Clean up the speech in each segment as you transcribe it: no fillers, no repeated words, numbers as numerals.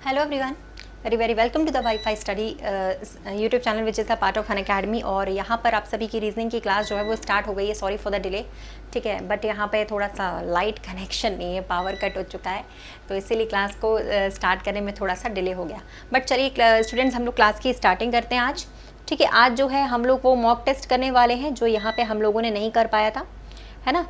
Hello everyone, very very welcome to the WiFi study YouTube channel which is a part of Unacademy. और यहाँ पर आप सभी की रीजनिंग की क्लास जो है वो स्टार्ट हो गई है। सॉरी फॉर द डिले, ठीक है, बट यहाँ पे थोड़ा सा लाइट कनेक्शन नहीं है, पावर कट हो चुका है, तो इसीलिए क्लास को स्टार्ट करने में थोड़ा सा डिले हो गया। बट चलिए स्टूडेंट्स, हम लोग क्लास की स्टार्टिंग करते हैं आज, ठीक है। आज जो है हम लोग वो मॉक टेस्ट करने वाले हैं जो यहाँ पे हम लोगों ने नहीं कर पाया था, है ना,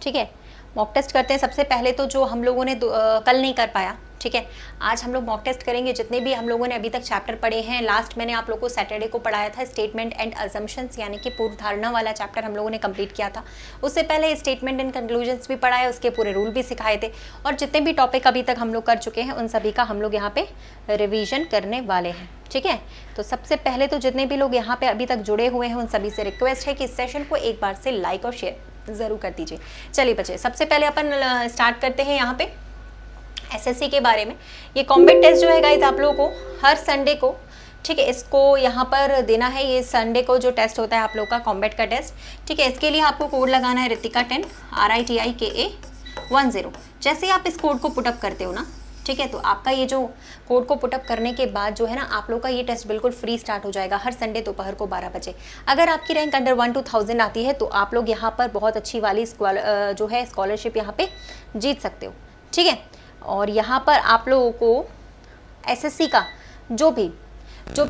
ठीक है। मॉक टेस्ट करते हैं। सबसे पहले तो जो हम लोगों ने कल नहीं कर पाया, ठीक है, आज हम लोग मॉक टेस्ट करेंगे। जितने भी हम लोगों ने अभी तक चैप्टर पढ़े हैं, लास्ट मैंने आप लोगों को सैटरडे को पढ़ाया था स्टेटमेंट एंड अजम्पशंस, यानी कि पूर्व धारणा वाला चैप्टर हम लोगों ने कंप्लीट किया था। उससे पहले स्टेटमेंट एंड कंक्लूजन्स भी पढ़ाए, उसके पूरे रूल भी सिखाए थे, और जितने भी टॉपिक अभी तक हम लोग कर चुके हैं उन सभी का हम लोग यहाँ पे रिविजन करने वाले हैं, ठीक है। तो सबसे पहले तो जितने भी लोग यहाँ पे अभी तक जुड़े हुए हैं उन सभी से रिक्वेस्ट है कि इस सेशन को एक बार से लाइक और शेयर ज़रूर कर दीजिए। चलिए बच्चे, सबसे पहले अपन स्टार्ट करते हैं यहाँ पे एसएससी के बारे में। ये कॉम्बैट टेस्ट जो है गाइज आप लोगों को हर संडे को, ठीक है, इसको यहाँ पर देना है। ये संडे को जो टेस्ट होता है आप लोग का कॉम्बैट का टेस्ट, ठीक है। इसके लिए आपको कोड लगाना है रितिका 10 RITIKA 10। जैसे आप इस कोड को पुटअप करते हो ना, ठीक है, तो आपका ये जो कोड को पुटअप करने के बाद जो है ना, आप लोग का ये टेस्ट बिल्कुल फ्री स्टार्ट हो जाएगा हर संडे दोपहर को 12 बजे। अगर आपकी रैंक अंडर 1 to 1000 आती है तो आप लोग यहाँ पर बहुत अच्छी वाली जो है स्कॉलरशिप यहाँ पे जीत सकते हो, ठीक है। और यहाँ पर आप लोगों को एसएससी का जो भी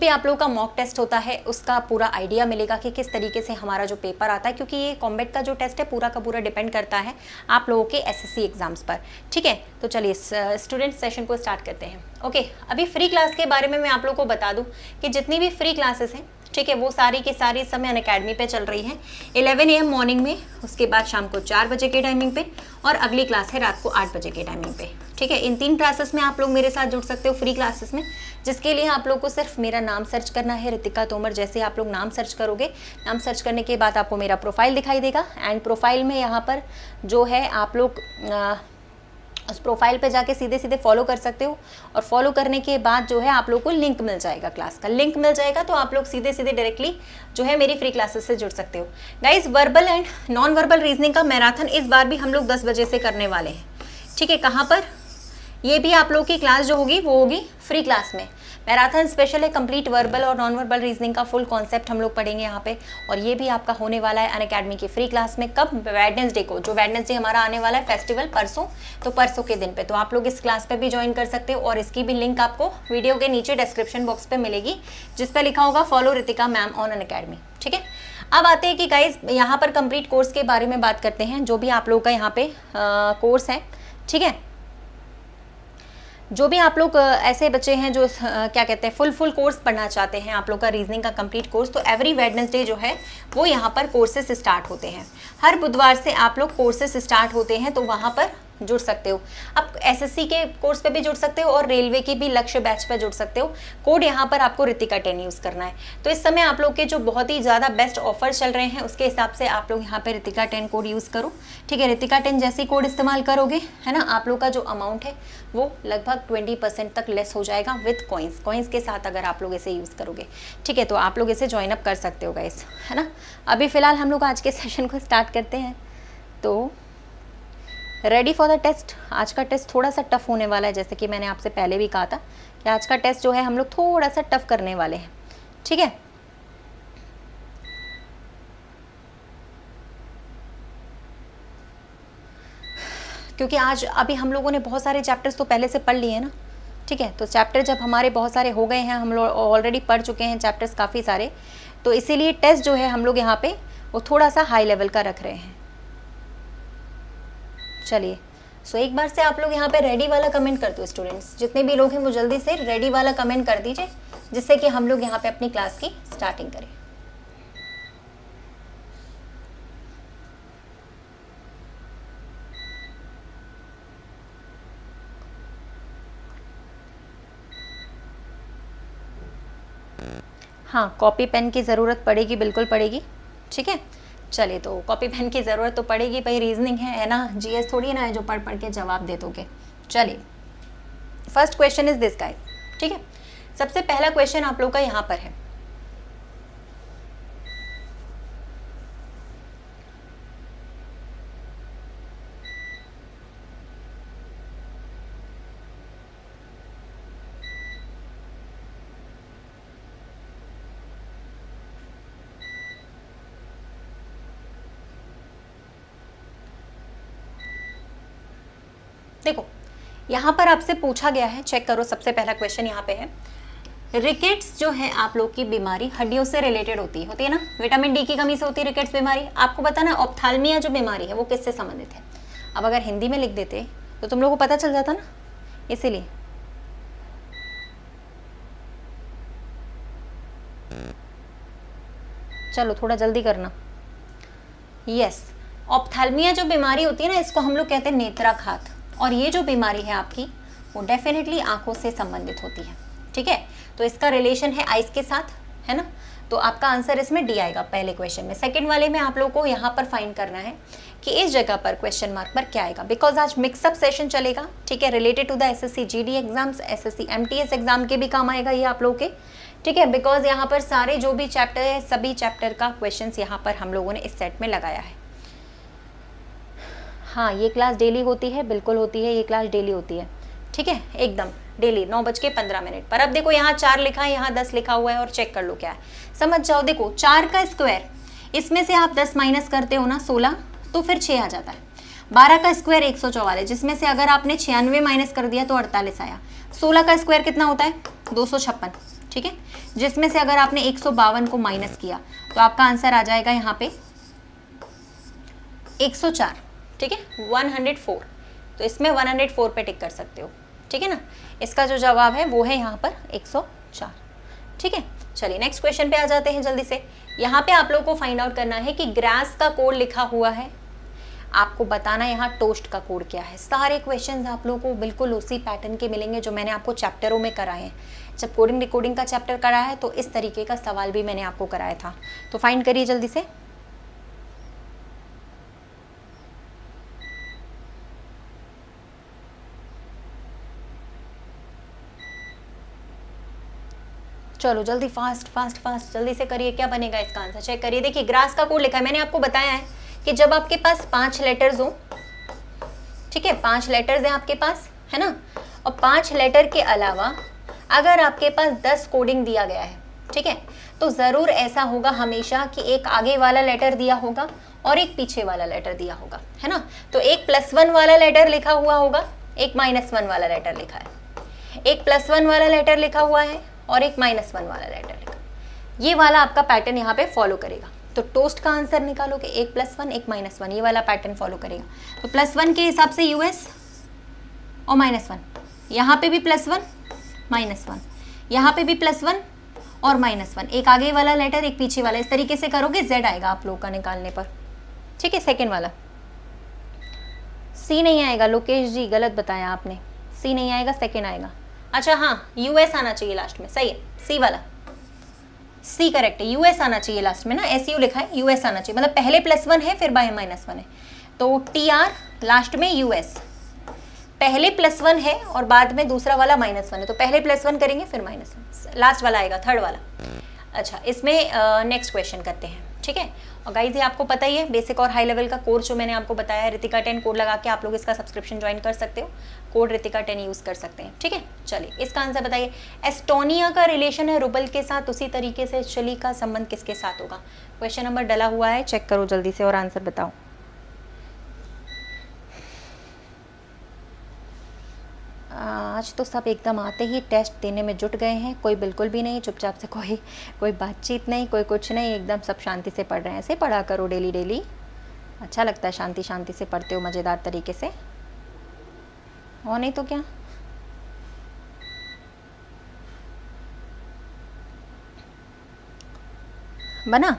आप लोगों का मॉक टेस्ट होता है उसका पूरा आइडिया मिलेगा कि किस तरीके से हमारा जो पेपर आता है, क्योंकि ये कॉम्बैट का जो टेस्ट है पूरा का पूरा डिपेंड करता है आप लोगों के एसएससी एग्जाम्स पर, ठीक है। तो चलिए स्टूडेंट सेशन को स्टार्ट करते हैं। ओके, अभी फ्री क्लास के बारे में मैं आप लोगों को बता दूं कि जितनी भी फ्री क्लासेस हैं, ठीक है, वो सारी की सारी इस समय अनअकैडमी पे चल रही है 11 AM मॉर्निंग में, उसके बाद शाम को 4 बजे के टाइमिंग पे, और अगली क्लास है रात को 8 बजे के टाइमिंग पे, ठीक है। इन 3 क्लासेस में आप लोग मेरे साथ जुड़ सकते हो फ्री क्लासेस में, जिसके लिए आप लोग को सिर्फ मेरा नाम सर्च करना है, रितिका तोमर। जैसे आप लोग नाम सर्च करोगे, नाम सर्च करने के बाद आपको मेरा प्रोफाइल दिखाई देगा, एंड प्रोफाइल में यहाँ पर जो है आप लोग उस प्रोफाइल पे जाके सीधे सीधे फॉलो कर सकते हो, और फॉलो करने के बाद जो है आप लोग को लिंक मिल जाएगा, क्लास का लिंक मिल जाएगा, तो आप लोग सीधे सीधे डायरेक्टली जो है मेरी फ्री क्लासेस से जुड़ सकते हो। Guys, verbal and non verbal reasoning का मैराथन इस बार भी हम लोग 10 बजे से करने वाले हैं, ठीक है। कहाँ पर? ये भी आप लोग की क्लास जो होगी वो होगी फ्री क्लास में। मैराथन स्पेशल है, कंप्लीट वर्बल और नॉन वर्बल रीजनिंग का फुल कॉन्सेप्ट हम लोग पढ़ेंगे यहाँ पे, और ये भी आपका होने वाला है अनअकैडमी की फ्री क्लास में। कब? वेडनेसडे को, जो वेडनेसडे हमारा आने वाला है फेस्टिवल परसों, तो परसों के दिन पे, तो आप लोग इस क्लास पे भी ज्वाइन कर सकते हो, और इसकी भी लिंक आपको वीडियो के नीचे डिस्क्रिप्शन बॉक्स पे मिलेगी, जिस पे लिखा होगा follow Ritika ma'am on Unacademy, ठीक है। अब आते हैं कि गाइज यहाँ पर कंप्लीट कोर्स के बारे में बात करते हैं, जो भी आप लोग का यहाँ पे कोर्स है, ठीक है। जो भी आप लोग ऐसे बच्चे हैं जो क्या कहते हैं फुल कोर्स पढ़ना चाहते हैं, आप लोग का रीजनिंग का कंप्लीट कोर्स, तो एवरी वेडनेसडे जो है वो यहाँ पर कोर्सेस स्टार्ट होते हैं। हर बुधवार से आप लोग कोर्सेस स्टार्ट होते हैं, तो वहाँ पर जुड़ सकते हो। आप एसएससी के कोर्स पे भी जुड़ सकते हो, और रेलवे की भी लक्ष्य बैच पे जुड़ सकते हो। कोड यहाँ पर आपको रितिका 10 यूज़ करना है। तो इस समय आप लोग के जो बहुत ही ज़्यादा बेस्ट ऑफर चल रहे हैं उसके हिसाब से आप लोग यहाँ पे रितिका 10 कोड यूज़ करो, ठीक है। रितिका 10 जैसे ही कोड इस्तेमाल करोगे, है ना, आप लोग का जो अमाउंट है वो लगभग 20% तक लेस हो जाएगा विथ कॉइन्स के साथ, अगर आप लोग इसे यूज़ करोगे, ठीक है। तो आप लोग इसे ज्वाइन अप कर सकते हो गाइस, है ना। अभी फ़िलहाल हम लोग आज के सेशन को स्टार्ट करते हैं। तो रेडी फॉर द टेस्ट। आज का टेस्ट थोड़ा सा टफ होने वाला है, जैसे कि मैंने आपसे पहले भी कहा था कि आज का टेस्ट जो है हम लोग थोड़ा सा टफ करने वाले हैं, ठीक है। क्योंकि आज अभी हम लोगों ने बहुत सारे चैप्टर्स तो पहले से पढ़ लिए हैं ना, ठीक है। तो चैप्टर जब हमारे बहुत सारे हो गए हैं, हम लोग ऑलरेडी पढ़ चुके हैं चैप्टर्स काफ़ी सारे, तो इसीलिए टेस्ट जो है हम लोग यहाँ पे वो थोड़ा सा हाई लेवल का रख रहे हैं। चलिए, सो एक बार से आप लोग यहाँ पे रेडी वाला कमेंट कर दो स्टूडेंट्स, जितने भी लोग हैं वो जल्दी से रेडी वाला कमेंट कर दीजिए, जिससे कि हम लोग यहाँ पे अपनी क्लास की स्टार्टिंग करें। हाँ, कॉपी पेन की ज़रूरत पड़ेगी, बिल्कुल पड़ेगी, ठीक है। चलिए, तो कॉपी पेन की ज़रूरत तो पड़ेगी भाई, रीजनिंग है ना, जीएस थोड़ी ना है जो पढ़ पढ़ के जवाब दे दोगे। चलिए, first question is this guys, ठीक है। सबसे पहला क्वेश्चन आप लोग का यहाँ पर है, देखो यहाँ पर आपसे पूछा गया है, चेक करो, सबसे पहला क्वेश्चन यहाँ पे है, रिकेट्स जो है आप लोग की बीमारी हड्डियों से रिलेटेड होती है ना, विटामिन डी की कमी से होती है रिकेट्स बीमारी। आपको बताना ऑप्थाल्मिया जो बीमारी है वो किससे संबंधित है। अब अगर हिंदी में लिख देते तो तुम लोगों को पता चल जाता ना, इसीलिए चलो थोड़ा जल्दी करना। यस, ऑप्थाल्मिया जो बीमारी होती है ना, इसको हम लोग कहते हैं नेत्राघात, और ये जो बीमारी है आपकी वो डेफिनेटली आंखों से संबंधित होती है। ठीक है, तो इसका रिलेशन है आइज के साथ, है ना, तो आपका आंसर इसमें डी आएगा पहले क्वेश्चन में। सेकंड वाले में आप लोगों को यहाँ पर फाइंड करना है कि इस जगह पर क्वेश्चन मार्क पर क्या आएगा, बिकॉज आज मिक्सअप सेशन चलेगा। ठीक है, related to the SSC GD exams, SSC MTS exam के भी काम आएगा ये आप लोगों के। ठीक है, बिकॉज यहाँ पर सारे जो भी चैप्टर है सभी चैप्टर का क्वेश्चन यहाँ पर हम लोगों ने इस सेट में लगाया है। हाँ, ये क्लास डेली होती है, बिल्कुल होती है, ये क्लास डेली होती है। ठीक है, एकदम डेली 9:15 पर। अब देखो यहाँ 4 लिखा है, यहाँ 10 लिखा हुआ है, और चेक कर लो क्या है, समझ जाओ। देखो 4 का स्क्वायर, इसमें से आप 10 माइनस करते हो ना 16, तो फिर 6 आ जाता है। 12 का स्क्वायर 144, जिसमें से अगर आपने 96 माइनस कर दिया तो 48 आया। 16 का स्क्वायर कितना होता है 256, ठीक है, जिसमें से अगर आपने 152 को माइनस किया तो आपका आंसर आ जाएगा यहाँ पे 104। ठीक है, 104, तो इसमें 104 पे टिक कर सकते हो। ठीक है ना, इसका जो जवाब है वो है यहाँ पर 104। ठीक है, चलिए नेक्स्ट क्वेश्चन पे आ जाते हैं जल्दी से। यहाँ पे आप लोगों को फाइंड आउट करना है कि ग्रास का कोड लिखा हुआ है, आपको बताना यहाँ टोस्ट का कोड क्या है। सारे क्वेश्चंस आप लोगों को बिल्कुल उसी पैटर्न के मिलेंगे जो मैंने आपको चैप्टरों में कराए हैं। जब कोडिंग रिकॉर्डिंग का चैप्टर कराया है तो इस तरीके का सवाल भी मैंने आपको कराया था, तो फाइंड करिए जल्दी से। चलो जल्दी फास्ट फास्ट फास्ट जल्दी से करिए, क्या बनेगा इसका आंसर, चेक करिए। देखिए ग्रास का कोड लिखा है, मैंने आपको बताया है कि जब आपके पास 5 लेटर्स हो, ठीक है, 5 लेटर्स हैं आपके पास, है ना, और 5 लेटर के अलावा अगर आपके पास 10 कोडिंग दिया गया है, ठीक है, तो ज़रूर ऐसा होगा हमेशा कि एक आगे वाला लेटर दिया होगा और एक पीछे वाला लेटर दिया होगा, है ना। तो एक +1 वाला लेटर लिखा हुआ होगा, एक -1 वाला लेटर लिखा है, एक +1 वाला लेटर लिखा हुआ है और एक -1 वाला लेटर लिखा। ये वाला आपका पैटर्न यहाँ पे फॉलो करेगा। तो टोस्ट का आंसर निकालोगे, एक +1 एक -1, ये वाला पैटर्न फॉलो करेगा। तो +1 के हिसाब से US और -1, यहाँ पे भी +1 -1, यहाँ पे भी +1 और -1, एक आगे वाला लेटर एक पीछे वाला, इस तरीके से करोगे Z आएगा आप लोग का निकालने पर। ठीक है, सेकेंड वाला C नहीं आएगा, लोकेश जी गलत बताया आपने, C नहीं आएगा, सेकेंड आएगा। अच्छा हाँ, US आना चाहिए लास्ट में, सही है, C वाला, C करेक्ट है, US आना चाहिए लास्ट में ना, SU लिखा है, US आना चाहिए, मतलब पहले +1 है फिर -1 है, तो TR लास्ट में US, पहले +1 है और बाद में दूसरा वाला -1 है, तो पहले +1 करेंगे फिर -1, लास्ट वाला आएगा थर्ड वाला। अच्छा, इसमें नेक्स्ट क्वेश्चन करते हैं। ठीक है, और गाइज ये आपको पता ही है, बेसिक और हाई लेवल का कोर्स जो मैंने आपको बताया है, रितिका 10 कोड लगा के आप लोग इसका सब्सक्रिप्शन ज्वाइन कर सकते हो, कोड रितिका 10 यूज़ कर सकते हैं। ठीक है, चलिए इसका आंसर बताइए। एस्टोनिया का रिलेशन है रूबल के साथ, उसी तरीके से चिली का संबंध किसके साथ होगा। क्वेश्चन नंबर डला हुआ है, चेक करो जल्दी से और आंसर बताओ। आज तो सब एकदम आते ही टेस्ट देने में जुट गए हैं, कोई बिल्कुल भी नहीं चुपचाप से, कोई बातचीत नहीं, कोई कुछ नहीं, एकदम सब शांति से पढ़ रहे हैं। ऐसे पढ़ा करो डेली डेली, अच्छा लगता है, शांति शांति से पढ़ते हो मज़ेदार तरीके से, और नहीं तो क्या। बना।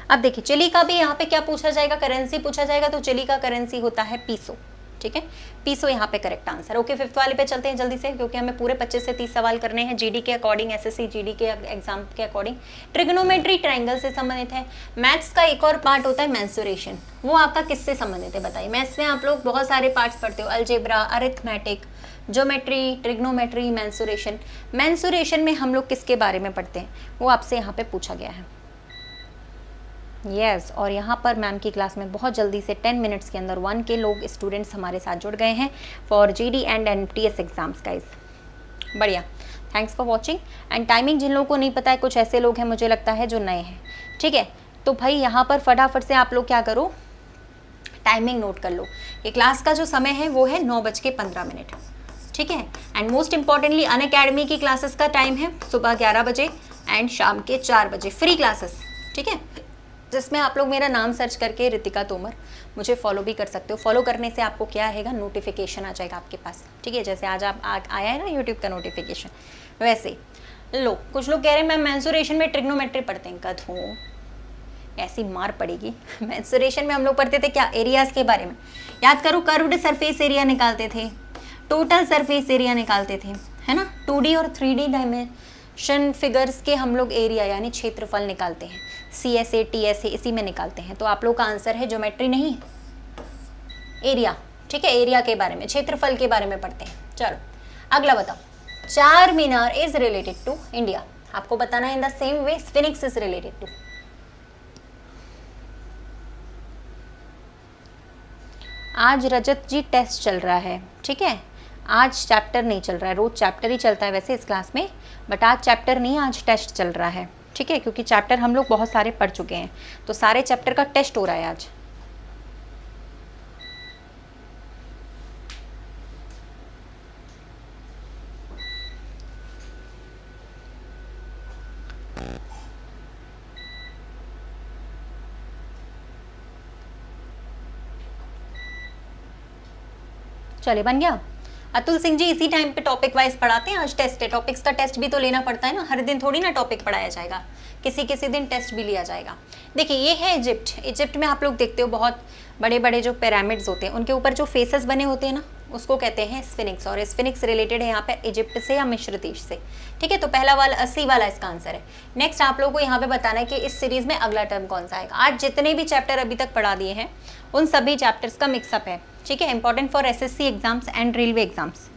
अब देखिए चिली का भी यहाँ पे क्या पूछा जाएगा, करेंसी पूछा जाएगा, तो चिली का करेंसी होता है पीसो। ठीक है, पीसो यहाँ पे करेक्ट आंसर। ओके, फिफ्थ वाले पे चलते हैं जल्दी से, क्योंकि हमें पूरे 25 से 30 सवाल करने हैं जीडी के अकॉर्डिंग, एसएससी जीडी के एग्जाम के अकॉर्डिंग। ट्रिग्नोमेट्री ट्रायंगल से संबंधित है। मैथ्स का एक और पार्ट होता है मेंसुरेशन, वो आपका किससे संबंधित है बताइए। मैथ्स में आप लोग बहुत सारे पार्ट्स पढ़ते हो, algebra, arithmetic, geometry, trigonometry, mensuration. Mensuration में हम लोग किसके बारे में पढ़ते हैं, वो आपसे यहाँ पे पूछा गया है। यस, और यहाँ पर मैम की क्लास में बहुत जल्दी से 10 मिनट्स के अंदर 1 के लोग स्टूडेंट्स हमारे साथ जुड़ गए हैं for GD and MTS exams guys. बढ़िया, thanks for watching. And timing जिन लोगों को नहीं पता है, कुछ ऐसे लोग हैं मुझे लगता है जो नए हैं, ठीक है, तो भाई यहाँ पर फटाफट से आप लोग क्या करो, टाइमिंग नोट कर लो कि क्लास का जो समय है वो है 9:15, ठीक है। एंड मोस्ट इंपॉर्टेंटली अनअकैडमी की क्लासेस का टाइम है सुबह 11 बजे एंड शाम के 4 बजे, फ्री क्लासेस, ठीक है, जिसमें आप लोग मेरा नाम सर्च करके रितिका तोमर मुझे फॉलो भी कर सकते हो। फॉलो करने से आपको क्या आएगा, नोटिफिकेशन आ जाएगा आपके पास, ठीक है, जैसे आज आप आया है ना यूट्यूब का नोटिफिकेशन, वैसे लो। कुछ लोग कह रहे हैं मैम मेंसुरेशन में ट्रिग्नोमेट्री पढ़ते हैं, कद हूँ ऐसी मार पड़ेगी। मेंसुरेशन में हम लोग पढ़ते थे क्या, एरियाज के बारे में। याद करो, कर्व्ड सरफेस एरिया निकालते थे, टोटल सरफेस एरिया निकालते थे, है ना, 2D और 3D डायमेंशन फिगर्स के हम लोग एरिया यानी क्षेत्रफल निकालते हैं, CSA TSA इसी में निकालते हैं। तो आप लोग का आंसर है ज्योमेट्री नहीं, एरिया, ठीक है, एरिया के बारे में, क्षेत्रफल के बारे में पढ़ते हैं। चलो अगला बताओ, Char Minar is related to India. आपको बताना है in the same way Sphinx is related to. आज रजत जी टेस्ट चल रहा है, ठीक है, आज चैप्टर नहीं चल रहा है, रोज चैप्टर ही चलता है वैसे इस क्लास में, बट आज चैप्टर नहीं, आज टेस्ट चल रहा है, ठीक है, क्योंकि चैप्टर हम लोग बहुत सारे पढ़ चुके हैं, तो सारे चैप्टर का टेस्ट हो रहा है आज। चलिए बन गया। अतुल सिंह जी इसी टाइम पे टॉपिक वाइज पढ़ाते हैं, आज टेस्ट है, टॉपिक्स का टेस्ट भी तो लेना पड़ता है ना, हर दिन थोड़ी ना टॉपिक पढ़ाया जाएगा, किसी किसी दिन टेस्ट भी लिया जाएगा। देखिए ये है इजिप्ट, इजिप्ट में आप लोग देखते हो बहुत बड़े बड़े जो पिरामिड्स होते हैं उनके ऊपर जो फेसेस बने होते हैं ना, उसको कहते हैं स्फिनिक्स, और स्फिनिक्स रिलेटेड है यहाँ पे इजिप्ट से या मिस्र देश से, ठीक है। तो पहला वाला 80 वाला इसका आंसर है। नेक्स्ट आप लोगों को यहाँ पे बताना है कि इस सीरीज में अगला टर्म कौन सा आएगा। आज जितने भी चैप्टर अभी तक पढ़ा दिए हैं उन सभी चैप्टर्स का मिक्सअप है, ठीक है, important for SSC exams and railway exams.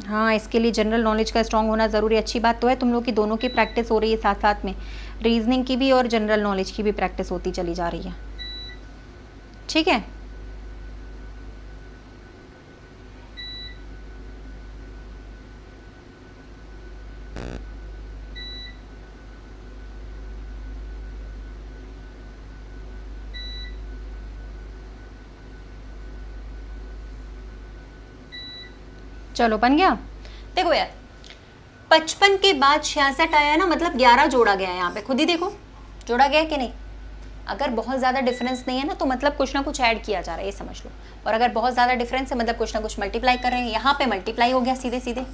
हाँ, इसके लिए जनरल नॉलेज का स्ट्रॉन्ग होना ज़रूरी, अच्छी बात तो है, तुम लोग की दोनों की प्रैक्टिस हो रही है साथ साथ में, रीजनिंग की भी और जनरल नॉलेज की भी प्रैक्टिस होती चली जा रही है, ठीक है। चलो बन गया। देखो यार 55 के बाद 66 आया ना, मतलब 11 जोड़ा गया है यहाँ पे, खुद ही देखो जोड़ा गया कि नहीं। अगर बहुत ज़्यादा डिफरेंस नहीं है ना तो मतलब कुछ ना कुछ ऐड किया जा रहा है, ये समझ लो, और अगर बहुत ज़्यादा डिफरेंस है मतलब कुछ ना कुछ मल्टीप्लाई कर रहे हैं। यहाँ पे मल्टीप्लाई हो गया सीधे सीधे,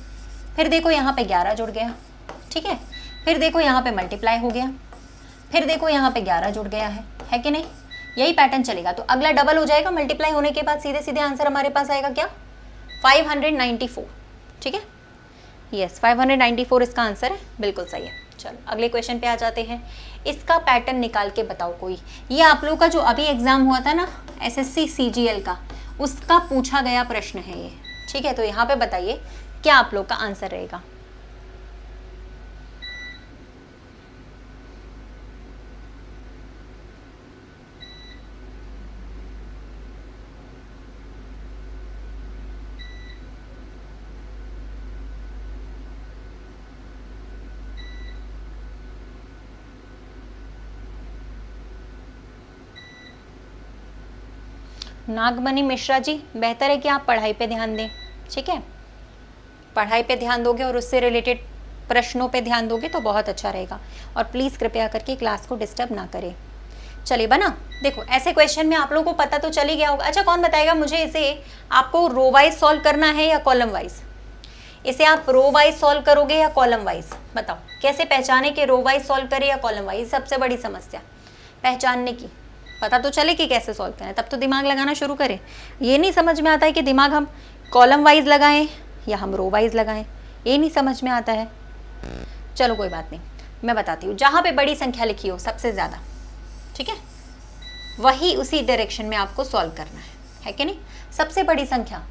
फिर देखो यहाँ पे 11 जुड़ गया, ठीक है, फिर देखो यहाँ पे मल्टीप्लाई हो गया, फिर देखो यहाँ पे 11 जुड़ गया है कि नहीं, यही पैटर्न चलेगा। तो अगला डबल हो जाएगा, मल्टीप्लाई होने के बाद सीधे सीधे आंसर हमारे पास आएगा क्या, 594, ठीक है, यस 594 इसका आंसर है, बिल्कुल सही है। चलो अगले क्वेश्चन पे आ जाते हैं, इसका पैटर्न निकाल के बताओ कोई। ये आप लोग का जो अभी एग्जाम हुआ था ना SSC CGL का, उसका पूछा गया प्रश्न है ये, ठीक है। तो यहाँ पे बताइए क्या आप लोग का आंसर रहेगा। नागमणि मिश्रा जी, बेहतर है कि आप पढ़ाई पे ध्यान दें, ठीक है, पढ़ाई पे ध्यान दोगे और उससे रिलेटेड प्रश्नों पे ध्यान दोगे तो बहुत अच्छा रहेगा, और प्लीज़ कृपया करके क्लास को डिस्टर्ब ना करें। चलिए बना, देखो ऐसे क्वेश्चन में आप लोगों को पता तो चल ही गया होगा। अच्छा कौन बताएगा मुझे, इसे आपको रो वाइज सॉल्व करना है या कॉलम वाइज, इसे आप रो वाइज सॉल्व करोगे या कॉलम वाइज, बताओ कैसे पहचाने कि रो वाइज सॉल्व करें या कॉलम वाइज। सबसे बड़ी समस्या पहचानने की, पता तो चले कि कैसे सॉल्व करें, तब तो दिमाग लगाना शुरू करें। ये नहीं समझ में आता है कि दिमाग हम कॉलम वाइज लगाएं या हम रो वाइज लगाएं, ये नहीं समझ में आता है। चलो कोई बात नहीं, मैं बताती हूँ। जहाँ पे बड़ी संख्या लिखी हो सबसे ज़्यादा, ठीक है, वही उसी डायरेक्शन में आपको सॉल्व करना है कि नहीं। सबसे बड़ी संख्या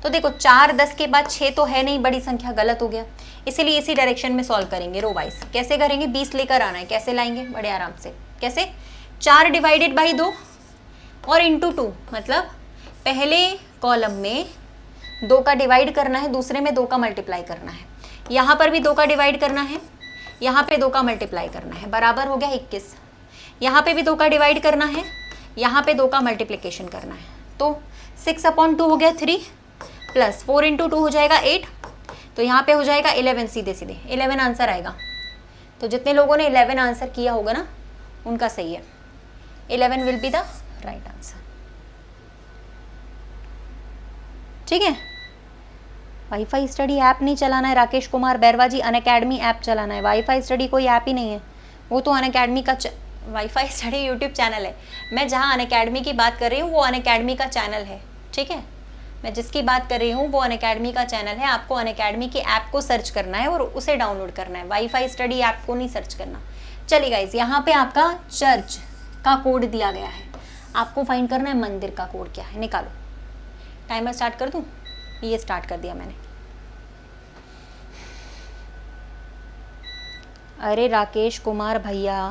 तो देखो 4 10 के बाद 6 तो है नहीं, बड़ी संख्या, गलत हो गया, इसीलिए इसी डायरेक्शन में सॉल्व करेंगे रो वाइज। कैसे करेंगे, 20 लेकर आना है, कैसे लाएंगे, बड़े आराम से। कैसे, 4 डिवाइडेड बाई 2 और इंटू 2, मतलब पहले कॉलम में 2 का डिवाइड करना है, दूसरे में 2 का मल्टीप्लाई करना है, यहाँ पर भी 2 का डिवाइड करना है, यहाँ पे 2 का मल्टीप्लाई करना है, बराबर हो गया 21। यहाँ पे भी 2 का डिवाइड करना है, यहाँ पे 2 का मल्टीप्लिकेशन करना है। तो 6/2 हो गया 3 प्लस 4 × 2 हो जाएगा 8, तो यहाँ पे हो जाएगा 11, सीधे सीधे 11 आंसर आएगा। तो जितने लोगों ने 11 आंसर किया होगा ना उनका सही है, 11 will be the right answer. ठीक है, वाईफाई स्टडी ऐप नहीं चलाना है राकेश कुमार बैरवा जी, अनअकैडमी ऐप चलाना है। वाईफाई स्टडी कोई ऐप ही नहीं है, वो तो अनअकैडमी का वाईफाई स्टडी यूट्यूब चैनल है। मैं जहाँ अनअकैडमी की बात कर रही हूँ वो अनअकैडमी का चैनल है। ठीक है, मैं जिसकी बात कर रही हूँ वो अनअकैडमी का चैनल है। आपको अनअकैडमी की ऐप को सर्च करना है और उसे डाउनलोड करना है, वाईफाई स्टडी ऐप को नहीं सर्च करना। चलिए गाइस, यहाँ पे आपका चर्च का कोड दिया गया है, आपको फाइंड करना है मंदिर का कोड क्या है। निकालो, टाइमर स्टार्ट कर दूँ? ये स्टार्ट कर दिया मैंने। अरे राकेश कुमार भैया,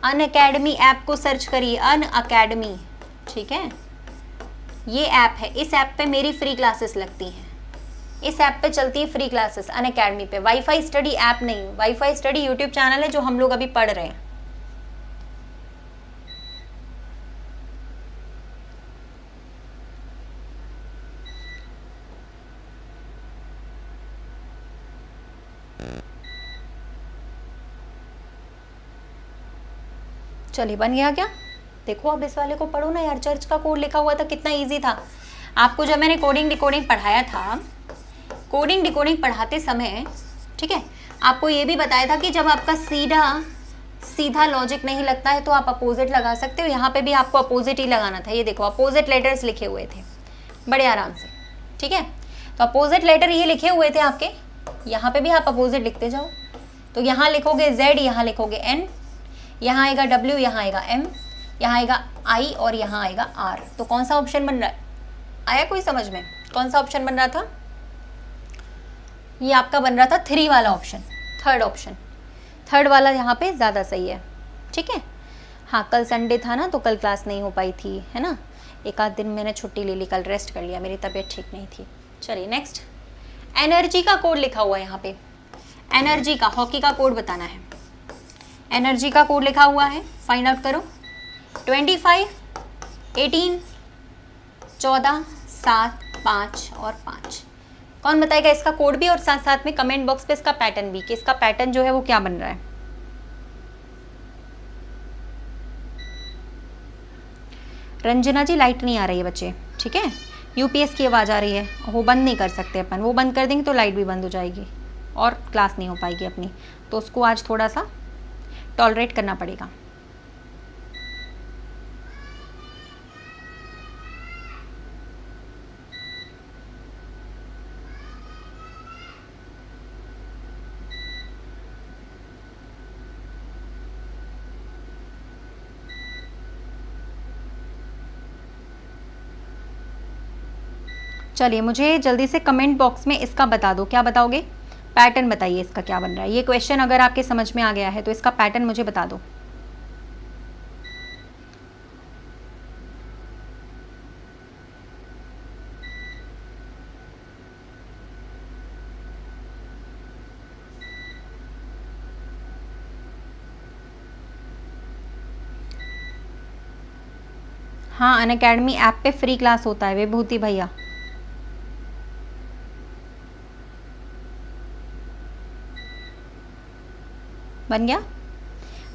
अनअकैडमी ऐप को सर्च करिए, अनअकैडमी। ठीक है, ये ऐप है, इस ऐप पे मेरी फ्री क्लासेस लगती हैं, इस ऐप पे चलती है फ्री क्लासेस अनअकैडमी पे। वाईफाई स्टडी ऐप नहीं, वाईफाई स्टडी यूट्यूब चैनल है जो हम लोग अभी पढ़ रहे हैं। चलिए, बन गया क्या? देखो अब इस वाले को पढ़ो ना यार, चर्च का कोड लिखा हुआ था, कितना इजी था। आपको जब मैंने कोडिंग डिकोडिंग पढ़ाया था, कोडिंग डिकोडिंग पढ़ाते समय, ठीक है, आपको ये भी बताया था कि जब आपका सीधा लॉजिक नहीं लगता है तो आप अपोजिट लगा सकते हो। यहाँ पे भी आपको अपोजिट ही लगाना था। ये देखो अपोजिट लेटर्स लिखे हुए थे बड़े आराम से। ठीक है, तो अपोजिट लेटर ये लिखे हुए थे आपके, यहाँ पे भी आप अपोजिट लिखते जाओ। तो यहाँ लिखोगे Z, यहाँ लिखोगे N, यहाँ आएगा W, यहाँ आएगा M, यहाँ आएगा I और यहाँ आएगा R। तो कौन सा ऑप्शन बन रहा है? आया कोई समझ में? कौन सा ऑप्शन बन रहा था? ये आपका बन रहा था 3 वाला ऑप्शन, थर्ड ऑप्शन, थर्ड वाला यहाँ पे ज़्यादा सही है। ठीक है, हाँ कल संडे था ना तो कल क्लास नहीं हो पाई थी, है ना, एक आध दिन मैंने छुट्टी ले ली, कल रेस्ट कर लिया, मेरी तबीयत ठीक नहीं थी। चलिए नेक्स्ट, एनर्जी का कोड लिखा हुआ है यहाँ पे, एनर्जी का, हॉकी का कोड बताना है। एनर्जी का कोड लिखा हुआ है, फाइंड आउट करो। 25, 18, 14, 7, 5 और 5। कौन बताएगा इसका कोड भी और साथ साथ में कमेंट बॉक्स पे इसका पैटर्न भी, कि इसका पैटर्न जो है वो क्या बन रहा है। रंजना जी लाइट नहीं आ रही है बच्चे, ठीक है, यूपीएस की आवाज़ आ रही है, वो बंद नहीं कर सकते अपन, वो बंद कर देंगे तो लाइट भी बंद हो जाएगी और क्लास नहीं हो पाएगी अपनी, तो उसको आज थोड़ा सा टॉलरेट करना पड़ेगा। चलिए मुझे जल्दी से कमेंट बॉक्स में इसका बता दो, क्या बताओगे? पैटर्न बताइए इसका क्या बन रहा है। ये क्वेश्चन अगर आपके समझ में आ गया है तो इसका पैटर्न मुझे बता दो। हाँ अनअकैडमी ऐप पे फ्री क्लास होता है विभूति भैया। बन गया?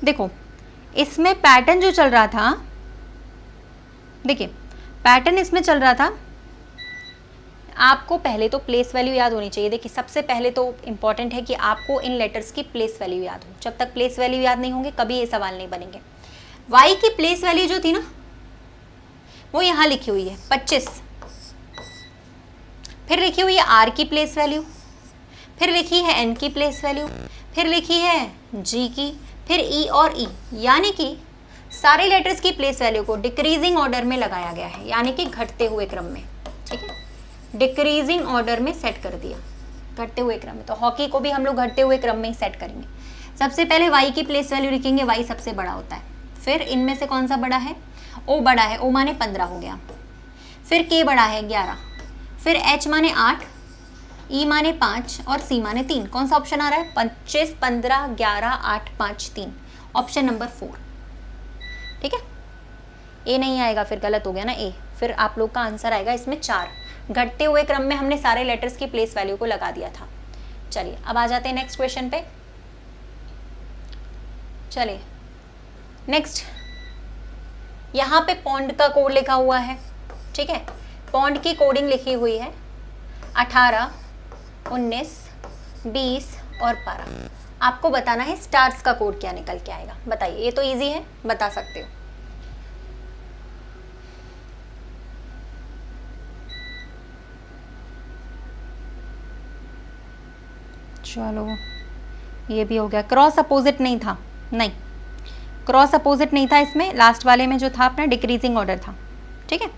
देखो इसमें पैटर्न जो चल रहा था, देखिए पैटर्न इसमें चल रहा था, आपको पहले तो प्लेस वैल्यू याद होनी चाहिए। देखिए सबसे पहले तो इम्पॉर्टेंट है कि आपको इन लेटर्स की प्लेस वैल्यू याद हो। जब तक प्लेस वैल्यू याद नहीं होंगे कभी ये सवाल नहीं बनेंगे। y की प्लेस वैल्यू जो थी ना वो यहाँ लिखी हुई है 25, फिर लिखी हुई है r की प्लेस वैल्यू, फिर लिखी है n की प्लेस वैल्यू, फिर लिखी है g की, फिर e और e, यानी कि सारे लेटर्स की प्लेस वैल्यू को डिक्रीजिंग ऑर्डर में लगाया गया है, यानी कि घटते हुए क्रम में। ठीक है, डिक्रीजिंग ऑर्डर में सेट कर दिया, घटते हुए क्रम में। तो हॉकी को भी हम लोग घटते हुए क्रम में ही सेट करेंगे। सबसे पहले y की प्लेस वैल्यू लिखेंगे, y सबसे बड़ा होता है, फिर इनमें से कौन सा बड़ा है? o बड़ा है, o माने 15 हो गया, फिर k बड़ा है 11, फिर h माने 8, e माने 5 और c माने 3। कौन सा ऑप्शन आ रहा है? 25, 15, 11, 8, 5, 3, ऑप्शन नंबर 4। ए नहीं आएगा, फिर गलत हो गया ना ए। फिर आप लोग का आंसर आएगा इसमें 4। घटते हुए क्रम में हमने सारे लेटर्स की प्लेस वैल्यू को लगा दिया था। चलिए अब आ जाते हैं नेक्स्ट क्वेश्चन पे। चलिए नेक्स्ट, यहाँ पे पॉन्ड का कोड लिखा हुआ है, ठीक है। पॉन्ड की कोडिंग लिखी हुई है 18, 19, 20 और 12। आपको बताना है स्टार्स का कोड क्या निकल के आएगा। बताइए, ये तो इजी है, बता सकते हो। चलो ये भी हो गया। क्रॉस अपोजिट नहीं था, नहीं क्रॉस अपोजिट नहीं था इसमें, लास्ट वाले में जो था अपना डिक्रीजिंग ऑर्डर था, ठीक है।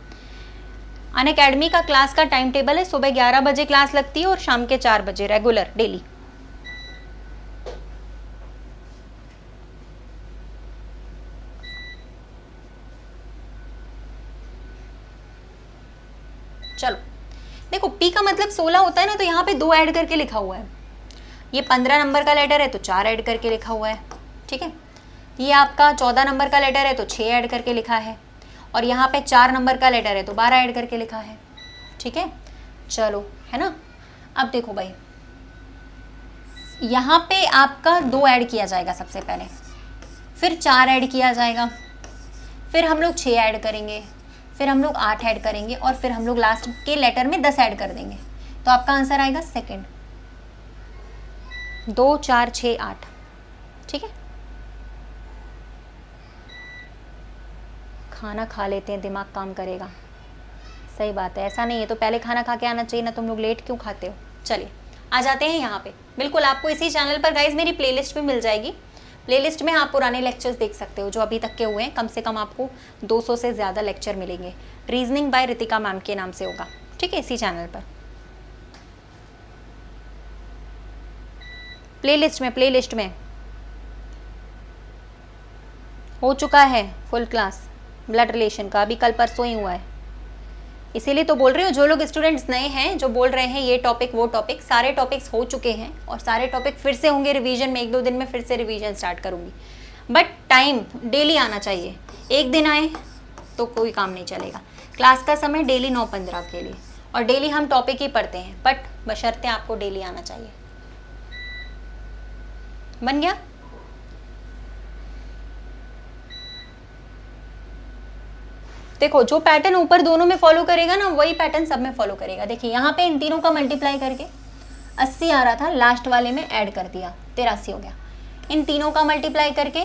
अनअकैडमी का क्लास का टाइम टेबल है, सुबह 11 बजे क्लास लगती है और शाम के 4 बजे रेगुलर डेली। चलो देखो, पी का मतलब 16 होता है ना, तो यहाँ पे 2 ऐड करके लिखा हुआ है। ये 15 नंबर का लेटर है तो 4 ऐड करके लिखा हुआ है, ठीक है। ये आपका 14 नंबर का लेटर है तो 6 ऐड करके लिखा है, और यहाँ पे 4 नंबर का लेटर है तो 12 ऐड करके लिखा है, ठीक है। चलो है ना। अब देखो भाई, यहाँ पे आपका 2 ऐड किया जाएगा सबसे पहले, फिर 4 ऐड किया जाएगा, फिर हम लोग 6 ऐड करेंगे, फिर हम लोग 8 ऐड करेंगे, और फिर हम लोग लास्ट के लेटर में 10 ऐड कर देंगे। तो आपका आंसर आएगा सेकंड, 2, 4, 6, 8, ठीक है। खाना खा लेते हैं, दिमाग काम करेगा। सही बात है, ऐसा नहीं है तो पहले खाना खा के आना चाहिए ना, तुम लोग लेट क्यों खाते हो। चलिए आ जाते हैं यहाँ पे। बिल्कुल आपको इसी चैनल पर गाइज मेरी प्लेलिस्ट भी मिल जाएगी। प्लेलिस्ट में आप पुराने लेक्चर्स देख सकते हो जो अभी तक के हुए हैं। कम से कम आपको 200 से ज़्यादा लेक्चर मिलेंगे। रीजनिंग बाय रितिका मैम के नाम से होगा, ठीक है, इसी चैनल पर। प्लेलिस्ट में हो चुका है फुल क्लास ब्लड रिलेशन का, अभी कल परसों ही हुआ है। इसीलिए तो बोल रही हूँ, जो लोग स्टूडेंट्स नए हैं जो बोल रहे हैं ये टॉपिक वो टॉपिक, सारे टॉपिक्स हो चुके हैं और सारे टॉपिक फिर से होंगे रिवीजन में। 1-2 दिन में फिर से रिवीजन स्टार्ट करूँगी, बट टाइम डेली आना चाहिए। एक दिन आए तो कोई काम नहीं चलेगा। क्लास का समय डेली 9:15 के लिए, और डेली हम टॉपिक ही पढ़ते हैं, बट बशर्ते आपको डेली आना चाहिए। बन गया। देखो जो पैटर्न ऊपर दोनों में फॉलो करेगा ना, वही पैटर्न सब में फॉलो करेगा। देखिए यहाँ पे इन तीनों का मल्टीप्लाई करके 80 आ रहा था, लास्ट वाले में ऐड कर दिया 83 हो गया। इन तीनों का मल्टीप्लाई करके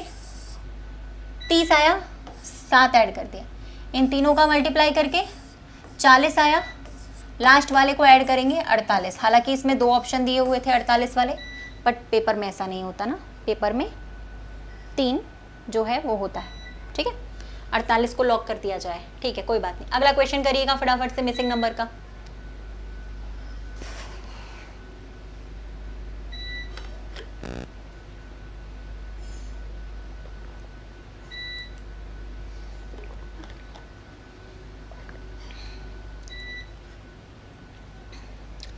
30 आया, 7 ऐड कर दिया। इन तीनों का मल्टीप्लाई करके 40 आया, लास्ट वाले को ऐड करेंगे 48। हालांकि इसमें 2 ऑप्शन दिए हुए थे 48 वाले, बट पेपर में ऐसा नहीं होता ना, पेपर में 3 जो है वो होता है, ठीक है। 48 को लॉक कर दिया जाए, ठीक है, कोई बात नहीं। अगला क्वेश्चन करिएगा फटाफट से मिसिंग नंबर का।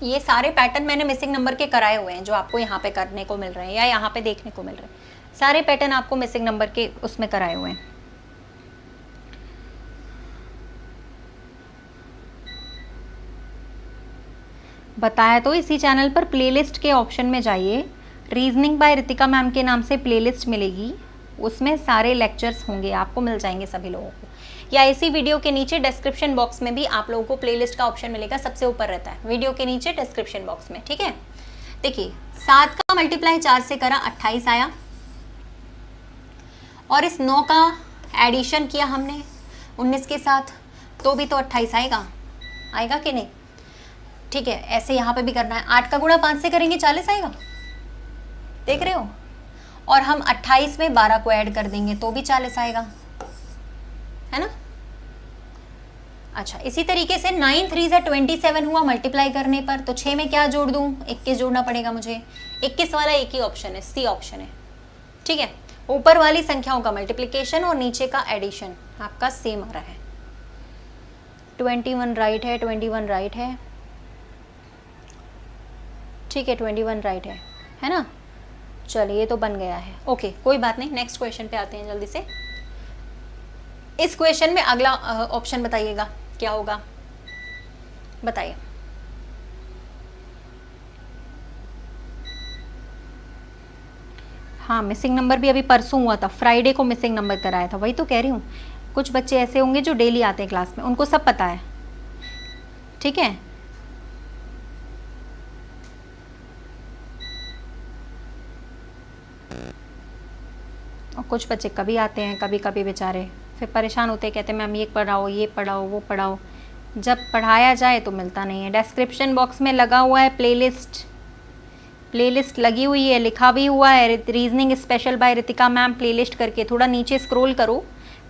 ये सारे पैटर्न मैंने मिसिंग नंबर के कराए हुए हैं जो आपको यहाँ पे करने को मिल रहे हैं या यहाँ पे देखने को मिल रहे हैं। सारे पैटर्न आपको मिसिंग नंबर के उसमें कराए हुए हैं। बताया तो इसी चैनल पर प्लेलिस्ट के ऑप्शन में जाइए, रीजनिंग बाय रितिका मैम के नाम से प्लेलिस्ट मिलेगी, उसमें सारे लेक्चर्स होंगे, आपको मिल जाएंगे सभी लोगों को। या इसी वीडियो के नीचे डिस्क्रिप्शन बॉक्स में भी आप लोगों को प्लेलिस्ट का ऑप्शन मिलेगा, सबसे ऊपर रहता है वीडियो के नीचे डिस्क्रिप्शन बॉक्स में, ठीक है। देखिए 7 का मल्टीप्लाई 4 से करा 28 आया, और इस 9 का एडिशन किया हमने 19 के साथ, तो भी तो 28 आएगा, आएगा कि नहीं, ठीक है। ऐसे यहाँ पे भी करना है। 8 का गुणा 5 से करेंगे 40 आएगा, देख रहे हो। और हम 28 में 12 को ऐड कर देंगे तो भी 40 आएगा, है ना। अच्छा, इसी तरीके से 9 3 से 27 हुआ मल्टीप्लाई करने पर, तो 6 में क्या जोड़ दूं, 21 जोड़ना पड़ेगा मुझे। 21 वाला एक ही ऑप्शन है, सी ऑप्शन है, ठीक है। ऊपर वाली संख्याओं का मल्टीप्लिकेशन और नीचे का एडिशन आपका सेम आ रहा है। 21 राइट है, 21 राइट है, ठीक है, 21 राइट है ना। चलिए ये तो बन गया है, ओके कोई बात नहीं। नेक्स्ट क्वेश्चन पे आते हैं जल्दी से। इस क्वेश्चन में अगला ऑप्शन बताइएगा क्या होगा, बताइए। हाँ, मिसिंग नंबर भी अभी परसों हुआ था, फ्राइडे को मिसिंग नंबर कराया था, वही तो कह रही हूँ। कुछ बच्चे ऐसे होंगे जो डेली आते हैं क्लास में, उनको सब पता है, ठीक है। और कुछ बच्चे कभी आते हैं, कभी कभी बेचारे फिर परेशान होते हैं, कहते हैं मैम ये पढ़ाओ वो पढ़ाओ, जब पढ़ाया जाए तो मिलता नहीं है। डिस्क्रिप्शन बॉक्स में लगा हुआ है प्लेलिस्ट लगी हुई है, लिखा भी हुआ है reasoning special bye Ritika ma'am playlist करके, थोड़ा नीचे स्क्रॉल करो,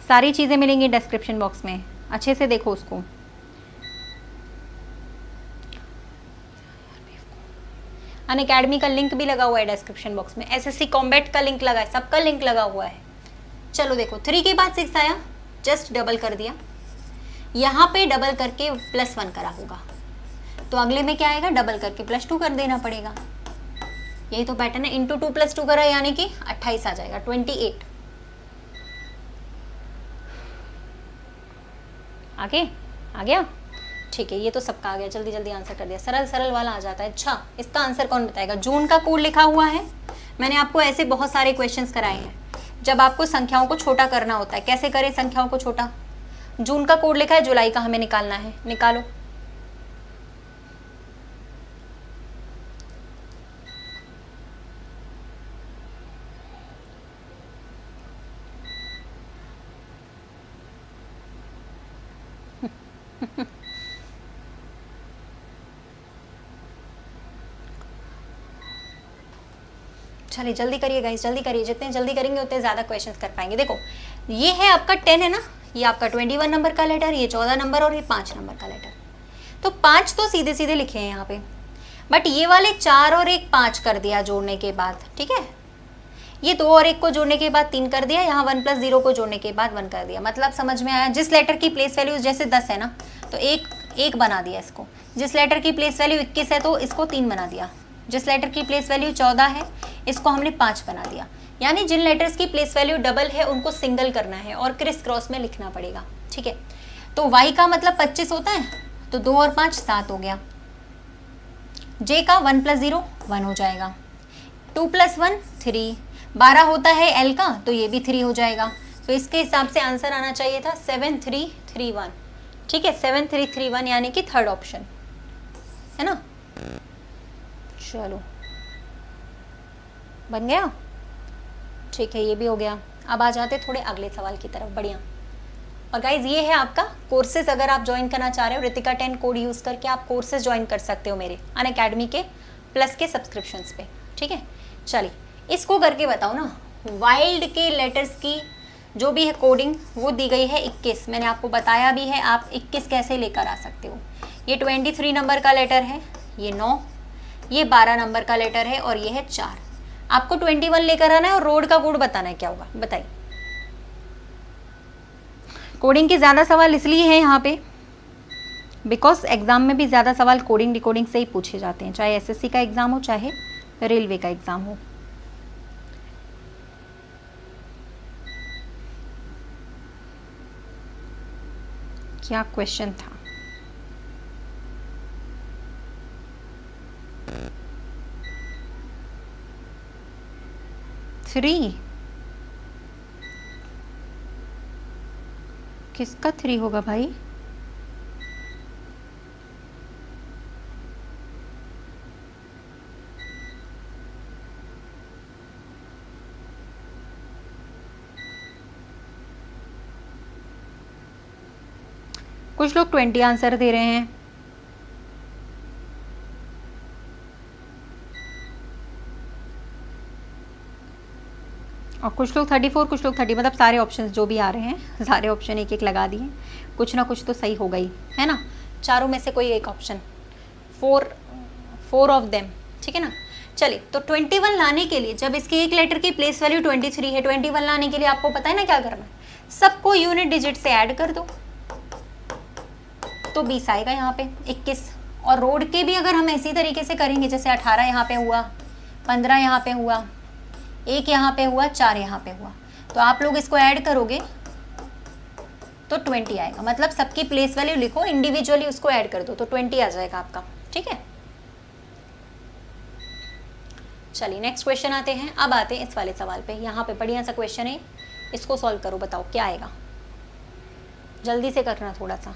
सारी चीज़ें मिलेंगी डिस्क्रिप्शन बॉक्स में, अच्छे से देखो उसको। अनअकैडमी का लिंक भी लगा हुआ है डिस्क्रिप्शन बॉक्स में, एसएससी कॉम्बैट का लिंक लगा है, सबका लिंक लगा हुआ है। चलो देखो 3 के बाद 6 आया, जस्ट डबल कर दिया, यहाँ पे डबल करके +1 करा होगा, तो अगले में क्या आएगा, डबल करके +2 कर देना पड़ेगा। यही तो पैटर्न है, इंटू 2 + 2 करा यानी कि 28 आ जाएगा, 28। आगे आ गया, ठीक है, ये तो सबका आ गया, जल्दी जल्दी आंसर कर दिया, सरल वाला आ जाता है। अच्छा, इसका आंसर कौन बताएगा? जून का कोड लिखा हुआ है, मैंने आपको ऐसे बहुत सारे क्वेश्चंस कराए हैं, जब आपको संख्याओं को छोटा करना होता है, कैसे करें संख्याओं को छोटा। जून का कोड लिखा है, जुलाई का हमें निकालना है, निकालो। चलिए जल्दी करिए गाइस, जल्दी करिए, जितने जल्दी करेंगे उतने ज़्यादा क्वेश्चंस कर पाएंगे। देखो ये है आपका 10 है ना, ये आपका 21 नंबर का लेटर, ये 14 नंबर और ये 5 नंबर का लेटर। तो 5 तो सीधे सीधे लिखे हैं यहाँ पे, बट ये वाले 4 और 1 5 कर दिया जोड़ने के बाद, ठीक है। ये 2 और 1 को जोड़ने के बाद 3 कर दिया, यहाँ 1 + 0 को जोड़ने के बाद 1 कर दिया। मतलब समझ में आया? जिस लेटर की प्लेस वैल्यू जैसे 10 है ना, तो एक बना दिया इसको। जिस लेटर की प्लेस वैल्यू 21 है तो इसको 3 बना दिया। जिस लेटर की प्लेस वैल्यू 14 है इसको हमने 5 बना दिया। यानी जिन लेटर्स की प्लेस वैल्यू डबल है उनको सिंगल करना है और क्रिस क्रॉस में लिखना पड़ेगा, ठीक है। तो y का मतलब 25 होता है, तो 2 और 5 7 हो गया। j का 1 + 0 1 हो जाएगा, 2 + 1 3, 12 होता है l का, तो ये भी 3 हो जाएगा। तो इसके हिसाब से आंसर आना चाहिए था 7331, ठीक है, 7331 यानी कि थर्ड ऑप्शन है ना। चलो बन गया, ठीक है, ये भी हो गया। अब आ जाते थोड़े अगले सवाल की तरफ, बढ़िया। और गाइज ये है आपका कोर्सेज, अगर आप ज्वाइन करना चाह रहे हो रितिका 10 कोड यूज़ करके आप कोर्सेज ज्वाइन कर सकते हो मेरे अनअकैडमी के प्लस के सब्सक्रिप्शंस पे, ठीक है। चलिए इसको करके बताओ ना, वाइल्ड के लेटर्स की जो भी है कोडिंग वो दी गई है 21, मैंने आपको बताया भी है आप 21 कैसे लेकर आ सकते हो। ये 23 नंबर का लेटर है, ये 9, ये 12 नंबर का लेटर है और ये है 4। आपको 21 लेकर आना है और रोड का कोड बताना है, क्या होगा बताइए। कोडिंग के ज़्यादा सवाल इसलिए हैं यहाँ पे बिकॉज एग्ज़ाम में भी ज़्यादा सवाल कोडिंग डिकोडिंग से ही पूछे जाते हैं, चाहे एसएससी का एग्ज़ाम हो चाहे रेलवे का एग्ज़ाम हो। क्या क्वेश्चन था? थ्री, किसका 3 होगा भाई? कुछ लोग 20 आंसर दे रहे हैं, और कुछ लोग 34, कुछ लोग 30, मतलब सारे ऑप्शन जो भी आ रहे हैं सारे ऑप्शन एक एक लगा दिए, कुछ ना कुछ तो सही होगा ही, है ना। चारों में से कोई एक ऑप्शन, 4 ऑफ देम, ठीक है ना। चलिए तो 21 लाने के लिए, जब इसके एक लेटर की प्लेस वैल्यू 23 है, 21 लाने के लिए आपको पता है ना क्या करना है, सबको यूनिट डिजिट से ऐड कर दो तो 20 आएगा यहाँ पे 21। और रोड के भी अगर हम इसी तरीके से करेंगे, जैसे 18 यहाँ पे हुआ, 15 यहाँ पे हुआ, 1 यहाँ पे हुआ, 4 यहाँ पे हुआ, तो आप लोग इसको ऐड करोगे तो 20 आएगा। मतलब सबकी प्लेस वैल्यू लिखो, इंडिविजुअली उसको ऐड कर दो तो 20 आ जाएगा आपका। ठीक है, चलिए नेक्स्ट क्वेश्चन आते हैं। अब आते हैं इस वाले सवाल पे। यहाँ पे बढ़िया सा क्वेश्चन है, इसको सॉल्व करो, बताओ क्या आएगा। जल्दी से करना थोड़ा सा।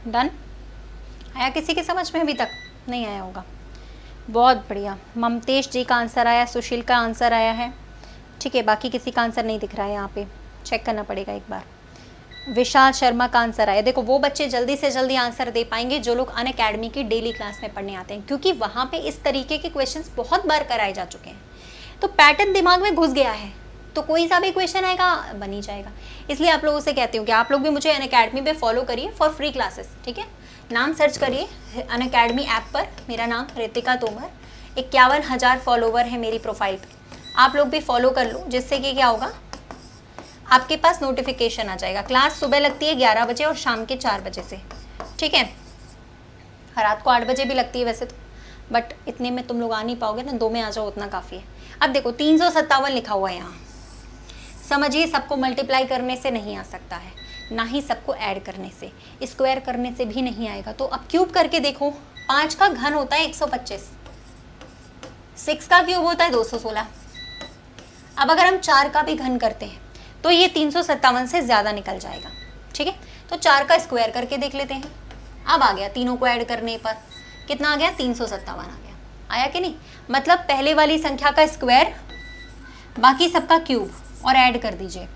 डन? आया किसी की समझ में? अभी तक नहीं आया होगा। बहुत बढ़िया, ममतेश जी का आंसर आया, सुशील का आंसर आया है। ठीक है, बाकी किसी का आंसर नहीं दिख रहा है, यहाँ पे चेक करना पड़ेगा एक बार। विशाल शर्मा का आंसर आया। देखो वो बच्चे जल्दी से जल्दी आंसर दे पाएंगे जो लोग अनअकैडमी की डेली क्लास में पढ़ने आते हैं, क्योंकि वहाँ पे इस तरीके के क्वेश्चंस बहुत बार कराए जा चुके हैं, तो पैटर्न दिमाग में घुस गया है, तो कोई सा भी क्वेश्चन आएगा बन ही जाएगा। इसलिए आप लोगों से कहती हूँ कि आप लोग भी मुझे अनअकैडमी पे फॉलो करिए फॉर फ्री क्लासेस। ठीक है, नाम सर्च करिए अनअकैडमी ऐप पर, मेरा नाम रितिका तोमर, 51,000 फॉलोवर है मेरी प्रोफाइल पे। आप लोग भी फॉलो कर लो, जिससे कि क्या होगा, आपके पास नोटिफिकेशन आ जाएगा। क्लास सुबह लगती है 11 बजे और शाम के 4 बजे से। ठीक है, रात को 8 बजे भी लगती है वैसे तो, बट इतने में तुम लोग आ नहीं पाओगे ना, 2 में आ जाओ उतना काफ़ी है। अब देखो 357 लिखा हुआ है यहाँ, समझिए सबको मल्टीप्लाई करने से नहीं आ सकता है, ना ही सबको ऐड करने से, स्क्वायर करने से भी नहीं आएगा। तो अब क्यूब करके देखो, 5 का घन होता है 125, 6 का क्यूब होता है 216। अब अगर हम 4 का भी घन करते हैं तो ये 357 से ज़्यादा निकल जाएगा। ठीक है, तो 4 का स्क्वायर करके देख लेते हैं। अब आ गया, तीनों को ऐड करने पर कितना आ गया, 357 आ गया। आया कि नहीं? मतलब पहले वाली संख्या का स्क्वायर, बाकी सबका क्यूब और ऐड कर दीजिए।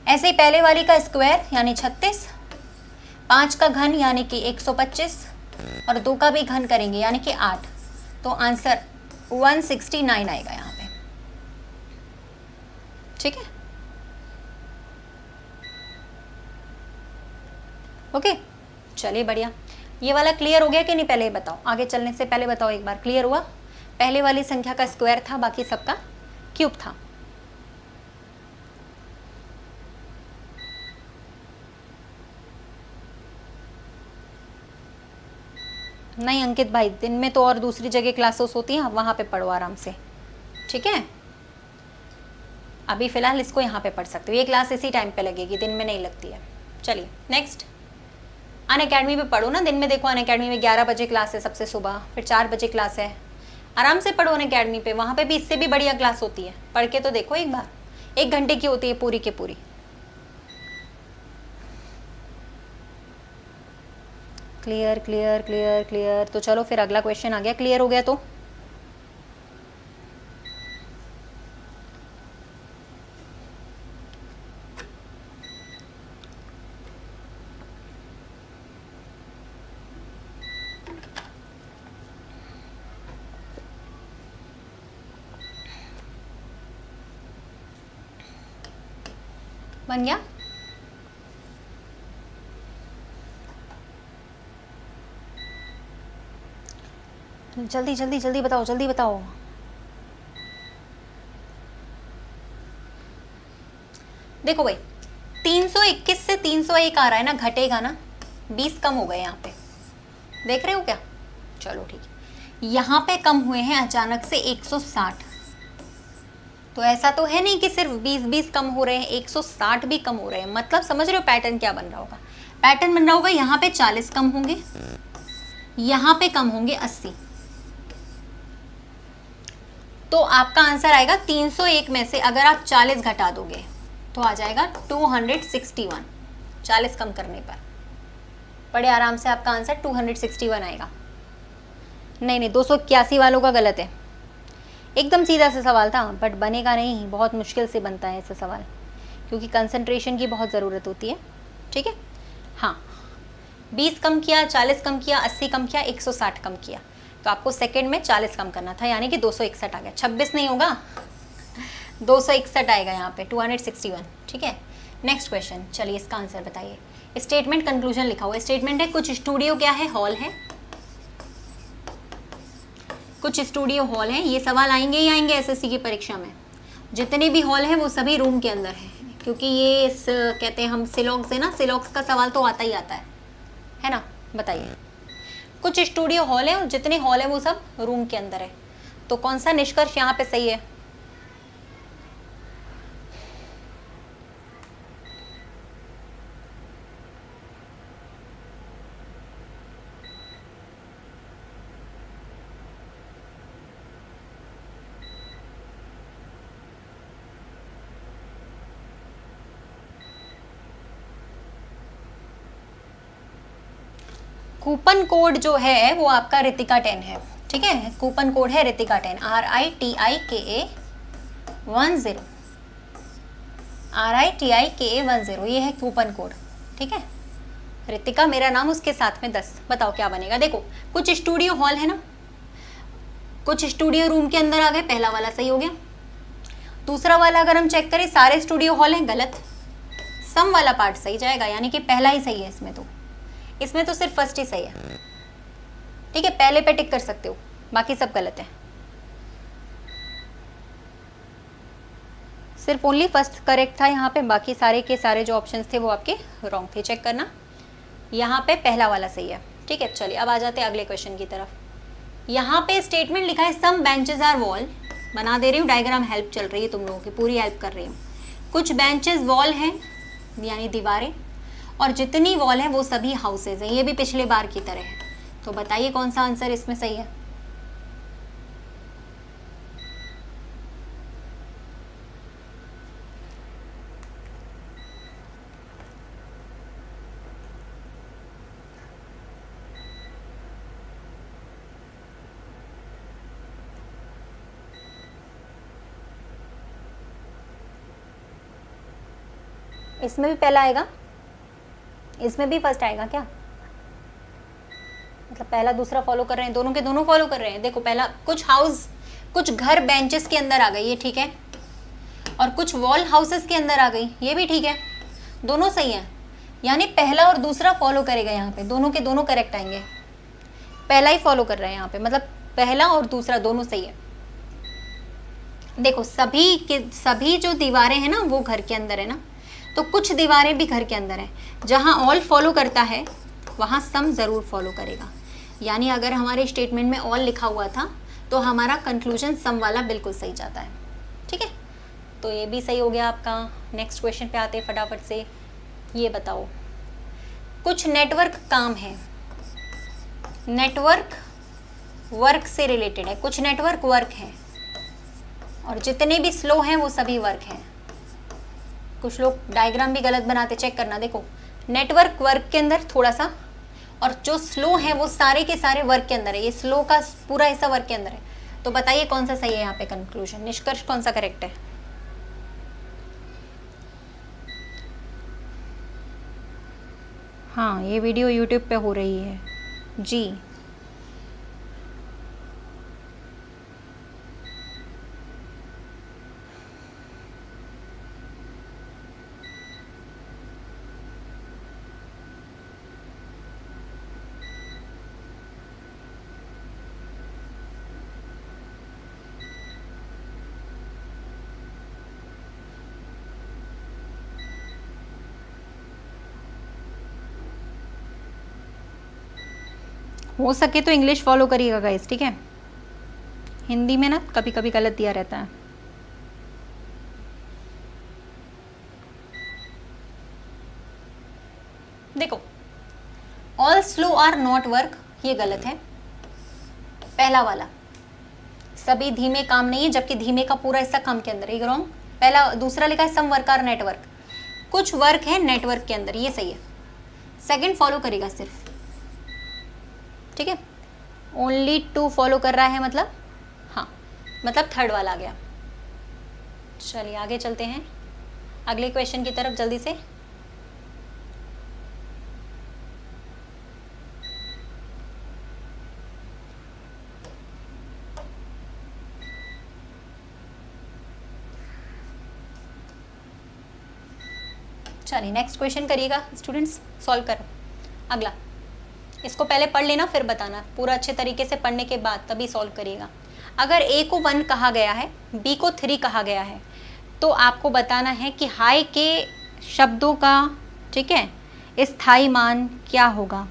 ऐसे ही पहले वाली का स्क्वायर यानी 36, 5 का घन यानी कि 125 और 2 का भी घन करेंगे यानी कि 8, तो आंसर 169 आएगा यहाँ पे। ठीक है, ओके चलिए बढ़िया। ये वाला क्लियर हो गया कि नहीं? पहले ही बताओ, आगे चलने से पहले बताओ एक बार, क्लियर हुआ? पहले वाली संख्या का स्क्वायर था, बाकी सबका क्यूब था। नहीं अंकित भाई, दिन में तो और दूसरी जगह क्लासेस होती हैं, वहाँ पे पढ़ो आराम से। ठीक है, अभी फ़िलहाल इसको यहाँ पे पढ़ सकते हो, ये क्लास इसी टाइम पे लगेगी, दिन में नहीं लगती है। चलिए नेक्स्ट, अनअकैडमी पे पढ़ो ना। दिन में देखो अनअकैडमी में 11 बजे क्लास है सबसे सुबह, फिर 4 बजे क्लास है। आराम से पढ़ो अनअकैडमी पे, वहाँ पे भी इससे भी बढ़िया क्लास होती है। पढ़ के तो देखो एक बार, 1 घंटे की होती है पूरी की पूरी। Clear clear clear clear. तो चलो फिर अगला क्वेश्चन आ गया, क्लियर हो गया तो बन गया। जल्दी जल्दी जल्दी बताओ, जल्दी बताओ। देखो भाई 321 से 301 आ रहा है ना, घटेगा ना, 20 कम हो गए यहाँ पे, देख रहे हो क्या? चलो ठीक है, यहाँ पे कम हुए हैं अचानक से 160, तो ऐसा तो है नहीं कि सिर्फ 20-20 कम हो रहे हैं, 160 भी कम हो रहे हैं। मतलब समझ रहे हो पैटर्न क्या बन रहा होगा? पैटर्न बन रहा होगा, यहाँ पे 40 कम होंगे, यहाँ पे कम होंगे 80, तो आपका आंसर आएगा 301 में से अगर आप 40 घटा दोगे तो आ जाएगा 261, 40 कम करने पर बड़े आराम से आपका आंसर 261 आएगा। नहीं नहीं, 281 वालों का गलत है। एकदम सीधा सा सवाल था बट बनेगा नहीं, बहुत मुश्किल से बनता है ऐसा सवाल, क्योंकि कंसंट्रेशन की बहुत ज़रूरत होती है। ठीक है, हाँ 20 कम किया, 40 कम किया, 80 कम किया, 160 कम किया, तो आपको सेकंड में 40 कम करना था, यानी कि 261 आ गया। 26 नहीं होगा, 261 आएगा यहाँ पे, 261। ठीक है, नेक्स्ट क्वेश्चन, चलिए इसका आंसर बताइए। स्टेटमेंट कंक्लूजन लिखा हुआ है। स्टेटमेंट है कुछ स्टूडियो क्या है, हॉल है, कुछ स्टूडियो हॉल है। ये सवाल आएंगे ही आएंगे एसएससी की परीक्षा में। जितने भी हॉल हैं वो सभी रूम के अंदर है, क्योंकि ये कहते हैं हम सिलॉक्स है ना, सिलॉक्स का सवाल तो आता ही आता है ना। बताइए, कुछ स्टूडियो हॉल है और जितने हॉल है वो सब रूम के अंदर है, तो कौन सा निष्कर्ष यहाँ पे सही है? कूपन कोड जो है वो आपका रितिका 10 है। ठीक है, कूपन कोड है रितिका 10, RITIKA10, RITIKA10, ये है कूपन कोड। ठीक है, रितिका मेरा नाम, उसके साथ में 10। बताओ क्या बनेगा? देखो, कुछ स्टूडियो हॉल है ना, कुछ स्टूडियो रूम के अंदर आ गए, पहला वाला सही हो गया। दूसरा वाला अगर हम चेक करें, सारे स्टूडियो हॉल हैं, गलत। सम वाला पार्ट सही जाएगा, यानी कि पहला ही सही है इसमें तो सिर्फ फर्स्ट ही सही है। ठीक है, पहले पे टिक कर सकते हो, बाकी सब गलत है। सिर्फ ओनली फर्स्ट करेक्ट था यहाँ पे, बाकी सारे के सारे जो ऑप्शंस थे वो आपके रॉन्ग थे। चेक करना, यहाँ पे पहला वाला सही है। ठीक है, चलिए अब आ जाते हैं अगले क्वेश्चन की तरफ। यहाँ पे स्टेटमेंट लिखा है सम बेंचेस आर वॉल, बना दे रही हूँ, डायग्राम हेल्प चल रही है तुम लोगों की, पूरी हेल्प कर रही हूँ। कुछ बेंचेस वॉल हैं, यानी दीवारें, और जितनी वॉल है वो सभी हाउसेज हैं। ये भी पिछले बार की तरह है, तो बताइए कौन सा आंसर इसमें सही है? इसमें भी पहला आएगा, इसमें भी फर्स्ट आएगा क्या? मतलब पहला दूसरा फॉलो कर रहे हैं, दोनों के दोनों फॉलो कर रहे हैं। देखो, पहला कुछ घर बेंचेस के अंदर आ गई, ये ठीक है, और कुछ वॉल हाउसेस के अंदर आ गई, ये भी ठीक है, दोनों सही है। यानी पहला और दूसरा फॉलो करेगा, यहाँ पे दोनों के दोनों करेक्ट आएंगे। पहला ही फॉलो कर रहे हैं यहाँ पे, मतलब पहला और दूसरा दोनों सही है। देखो, सभी जो दीवारें हैं ना वो घर के अंदर है ना, तो कुछ दीवारें भी घर के अंदर हैं। जहाँ ऑल फॉलो करता है वहाँ सम ज़रूर फॉलो करेगा, यानी अगर हमारे स्टेटमेंट में ऑल लिखा हुआ था तो हमारा कंक्लूजन सम वाला बिल्कुल सही जाता है। ठीक है, तो ये भी सही हो गया आपका। नेक्स्ट क्वेश्चन पे आते हैं फटाफट से। ये बताओ, कुछ नेटवर्क काम है, नेटवर्क वर्क से रिलेटेड है, कुछ नेटवर्क वर्क है, और जितने भी स्लो हैं वो सभी वर्क हैं। कुछ लोग डायग्राम भी गलत बनाते, चेक करना। देखो, नेटवर्क वर्क के अंदर थोड़ा सा, और जो स्लो है वो सारे के सारे वर्क के अंदर है। ये स्लो का पूरा हिस्सा वर्क के अंदर है। तो बताइए कौन सा सही है यहाँ पे कंक्लूजन, निष्कर्ष कौन सा करेक्ट है? हाँ, ये वीडियो यूट्यूब पे हो रही है जी। हो सके तो इंग्लिश फॉलो करिएगा गाइस, ठीक है? हिंदी में ना कभी कभी गलत दिया रहता है। देखो, all slow are not work, ये गलत है। पहला वाला, सभी धीमे काम नहीं है, जबकि धीमे का पूरा हिस्सा काम के अंदर है, रॉन्ग। पहला दूसरा लिखा है सम वर्क आर नेटवर्क, कुछ वर्क है नेटवर्क के अंदर, ये सही है। सेकंड फॉलो करेगा सिर्फ, ठीक है, ओनली टू फॉलो कर रहा है मतलब, हाँ मतलब थर्ड वाला आ गया। चलिए आगे चलते हैं अगले क्वेश्चन की तरफ जल्दी से। चलिए नेक्स्ट क्वेश्चन करिएगा स्टूडेंट्स, सॉल्व करो। अगला इसको पहले पढ़ लेना फिर बताना, पूरा अच्छे तरीके से पढ़ने के बाद तभी सॉल्व करिएगा। अगर ए को 1 कहा गया है, बी को 3 कहा गया है, तो आपको बताना है कि हाई के शब्दों का, ठीक है, स्थायी मान क्या होगा।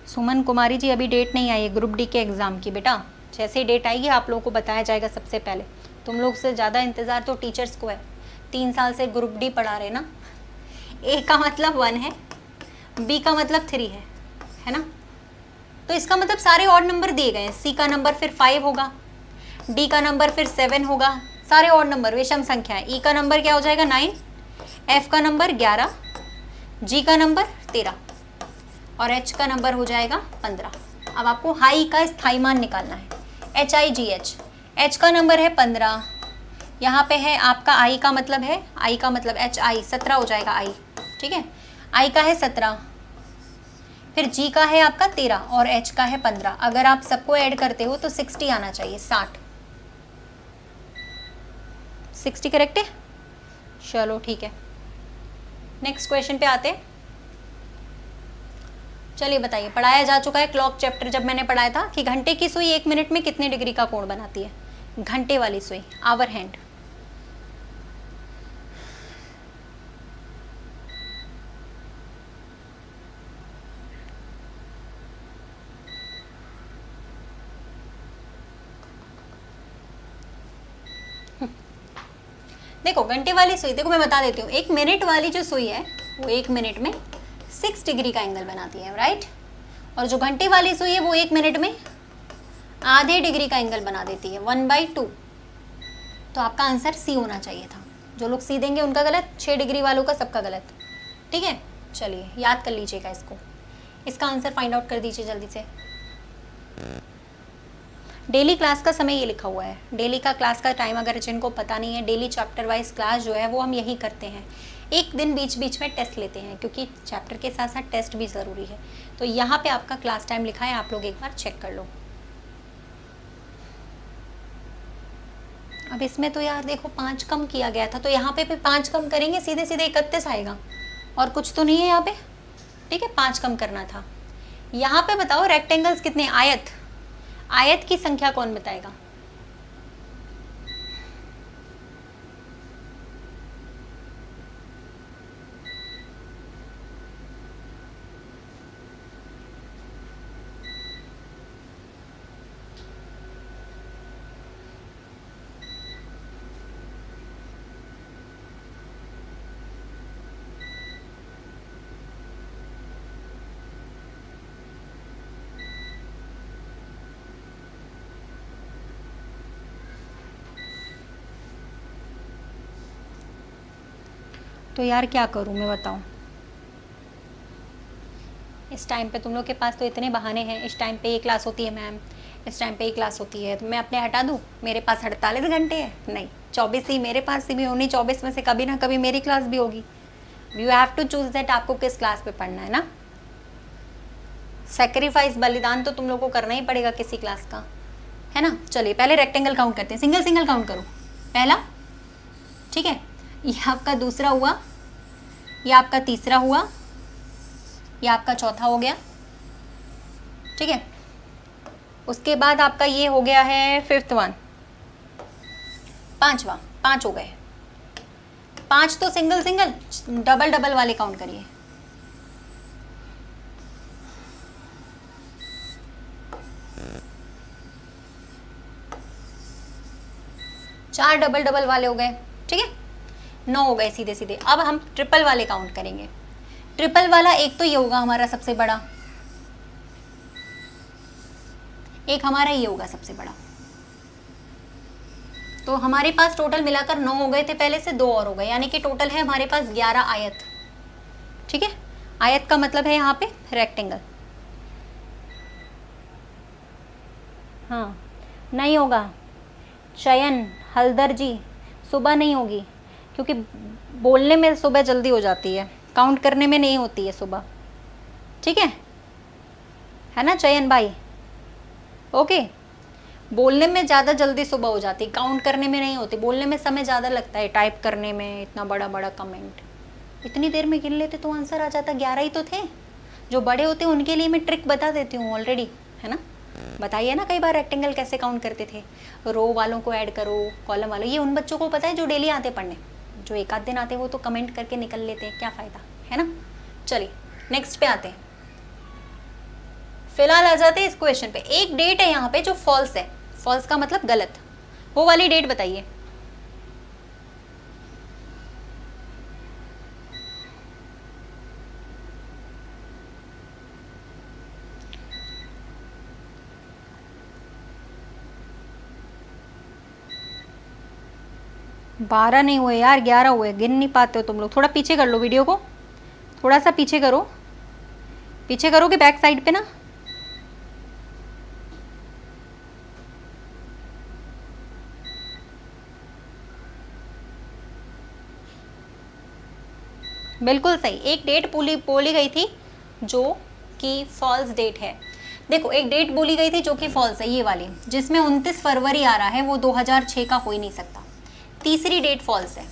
सुमन कुमारी जी अभी डेट नहीं आई है ग्रुप डी के एग्ज़ाम की बेटा, जैसे ही डेट आएगी आप लोगों को बताया जाएगा सबसे पहले। तुम लोग से ज़्यादा इंतज़ार तो टीचर्स को है, 3 साल से ग्रुप डी पढ़ा रहे ना। ए का मतलब 1 है, बी का मतलब 3 है ना, तो इसका मतलब सारे ऑड नंबर दिए गए हैं। सी का नंबर फिर 5 होगा, डी का नंबर फिर 7 होगा, सारे ऑड नंबर विषम संख्या है। ई का नंबर क्या हो जाएगा 9, एफ का नंबर 11, जी का नंबर 13 और एच का नंबर हो जाएगा 15। अब आपको हाई का स्थायी मान निकालना है, HIGH। एच का नंबर है 15, यहाँ पे है आपका आई का मतलब है, आई का मतलब HI 17 हो जाएगा आई, ठीक है, आई का है 17, फिर जी का है आपका 13 और एच का है 15। अगर आप सबको ऐड करते हो तो 60 आना चाहिए, 60 करेक्ट है। चलो ठीक है नेक्स्ट क्वेश्चन पे आते हैं। चलिए बताइए, पढ़ाया जा चुका है क्लॉक चैप्टर जब मैंने पढ़ाया था कि घंटे की सुई 1 मिनट में कितने डिग्री का कोण बनाती है। घंटे वाली सुई, आवर हैंड। देखो घंटे वाली सुई, देखो मैं बता देती हूँ, 1 मिनट वाली जो सुई है वो 1 मिनट में 6 डिग्री का एंगल बनाती है, राइट। और जो घंटे वाली सुई है वो 1 मिनट में आधे डिग्री का एंगल बना देती है, 1/2। तो आपका आंसर सी होना चाहिए था। जो लोग सी देंगे उनका गलत, 6 डिग्री वालों का सबका गलत, ठीक है। चलिए याद कर लीजिएगा इसको, इसका आंसर फाइंड आउट कर दीजिए जल्दी से। डेली क्लास का समय ये लिखा हुआ है, डेली का क्लास का टाइम अगर जिनको पता नहीं है, डेली चैप्टर वाइज क्लास जो है वो हम यही करते हैं। एक दिन बीच बीच में टेस्ट लेते हैं क्योंकि चैप्टर के साथ साथ टेस्ट भी ज़रूरी है। तो यहाँ पे आपका क्लास टाइम लिखा है, आप लोग एक बार चेक कर लो। अब इसमें तो यार देखो 5 कम किया गया था, तो यहाँ पे भी 5 कम करेंगे, सीधे सीधे 31 आएगा, और कुछ तो नहीं है यहाँ पे, ठीक है। 5 कम करना था। यहाँ पे बताओ रेक्टेंगल्स कितने, आयत, आयत की संख्या कौन बताएगा। तो यार क्या करूँ मैं बताऊँ, इस टाइम पे तुम लोग के पास तो इतने बहाने हैं। इस टाइम पे ये क्लास होती है मैम, इस टाइम पे ये क्लास होती है, तो मैं अपने हटा दूँ। मेरे पास 48 घंटे हैं, नहीं 24 ही मेरे पास भी होनी, 24 में से कभी ना कभी मेरी क्लास भी होगी। You have to choose that आपको किस क्लास पे पढ़ना है ना। सेक्रीफाइस, बलिदान तो तुम लोग को करना ही पड़ेगा किसी क्लास का, है ना। चलिए पहले रेक्टेंगल काउंट करते हैं, सिंगल सिंगल काउंट करो। पहला, ठीक है, ये आपका दूसरा हुआ, ये आपका तीसरा हुआ, ये आपका चौथा हो गया, ठीक है। उसके बाद आपका ये हो गया है 5th वन, 5वां, 5 हो गए। 5 तो सिंगल सिंगल, डबल डबल वाले काउंट करिए। चार डबल डबल वाले हो गए, ठीक है। 9 हो गए सीधे सीधे। अब हम ट्रिपल वाले काउंट करेंगे। ट्रिपल वाला एक तो ये होगा हमारा सबसे बड़ा, एक हमारा ये होगा सबसे बड़ा। तो हमारे पास टोटल मिलाकर 9 हो गए थे पहले से, 2 और हो गए, यानी कि टोटल है हमारे पास 11 आयत। ठीक है, आयत का मतलब है यहाँ पे रेक्टेंगल। हाँ नहीं होगा चयन, हलदर जी, सुबह नहीं होगी क्योंकि बोलने में सुबह जल्दी हो जाती है, काउंट करने में नहीं होती है सुबह। ठीक है ना चयन भाई? ओके, बोलने में ज़्यादा जल्दी सुबह हो जाती, काउंट करने में नहीं होती। बोलने में समय ज़्यादा लगता है, टाइप करने में इतना बड़ा बड़ा कमेंट, इतनी देर में गिन लेते तो आंसर आ जाता। 11 ही तो थे। जो बड़े होते हैं उनके लिए मैं ट्रिक बता देती हूँ ऑलरेडी, है ना? बताइए ना, कई बार रेक्टेंगल कैसे काउंट करते थे। रो वालों को ऐड करो, कॉलम वालों, ये उन बच्चों को पता है जो डेली आते पढ़ने, जो एक आध दिन आते वो तो कमेंट करके निकल लेते हैं, क्या फ़ायदा, है ना? चलिए नेक्स्ट पे आते हैं। फिलहाल आ जाते हैं इस क्वेश्चन पे। एक डेट है यहाँ पे जो फॉल्स है, फॉल्स का मतलब गलत, वो वाली डेट बताइए। बारह नहीं हुए यार, 11 हुए, गिन नहीं पाते हो तुम लोग। थोड़ा पीछे कर लो वीडियो को, थोड़ा सा पीछे करो, पीछे करोगे बैक साइड पे ना। बिल्कुल सही, एक डेट बोली गई थी जो कि फॉल्स डेट है। देखो एक डेट बोली गई थी जो कि फॉल्स है, ये वाली जिसमें 29 फरवरी आ रहा है, वो 2006 का हो ही नहीं सकता। तीसरी डेट फॉल्स है,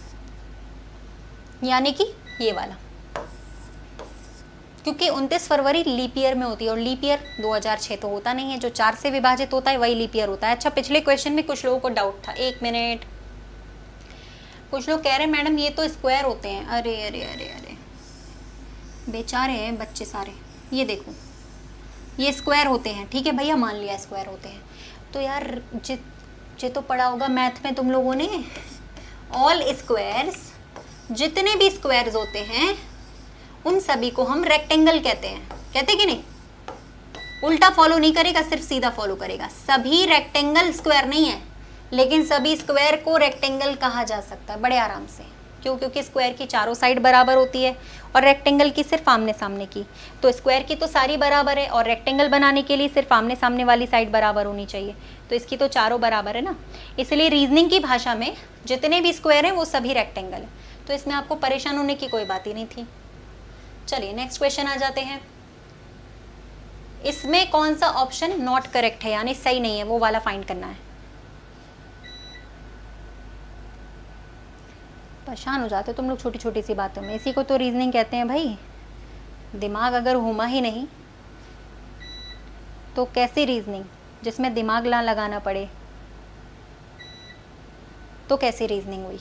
यानी कि ये वाला, क्योंकि 29 फरवरी लीप ईयर में होती है और लीप ईयर 2006 तो होता नहीं है। जो 4 से विभाजित होता है वही लीप ईयर होता है। अच्छा, पिछले क्वेश्चन में कुछ लोगों को डाउट था, 1 मिनट, कुछ लोग कह रहे हैं मैडम ये तो स्क्वायर होते हैं। अरे अरे अरे अरे, बेचारे हैं बच्चे सारे, ये देखो ये स्क्वायर होते हैं। ठीक है भैया, मान लिया स्क्वायर होते हैं, तो यार जे तो पढ़ा होगा मैथ में तुम लोगों ने, ऑल स्क्वायर्स, जितने भी स्क्वायर्स होते हैं उन सभी को हम रेक्टेंगल कहते हैं। कहते कि नहीं? उल्टा फॉलो नहीं करेगा, सिर्फ सीधा फॉलो करेगा। सभी रेक्टेंगल स्क्वायर नहीं है, लेकिन सभी स्क्वायर को रेक्टेंगल कहा जा सकता है बड़े आराम से। क्यों? क्योंकि स्क्वायर की चारों साइड बराबर होती है और रेक्टेंगल की सिर्फ आमने सामने की। तो स्क्वायर की तो सारी बराबर है और रेक्टेंगल बनाने के लिए सिर्फ आमने सामने वाली साइड बराबर होनी चाहिए, तो इसकी तो चारों बराबर है ना। इसलिए रीजनिंग की भाषा में जितने भी स्क्वायर हैं वो सभी रेक्टेंगल है, तो इसमें आपको परेशान होने की कोई बात ही नहीं थी। चलिए नेक्स्ट क्वेश्चन आ जाते हैं। इसमें कौन सा ऑप्शन नॉट करेक्ट है, यानी सही नहीं है, वो वाला फाइंड करना है। परेशान हो जाते हो तुम लोग छोटी छोटी सी बातों में, इसी को तो रीजनिंग कहते हैं भाई। दिमाग अगर घूमा ही नहीं तो कैसी रीजनिंग, जिसमें दिमाग ना लगाना पड़े तो कैसी रीजनिंग हुई?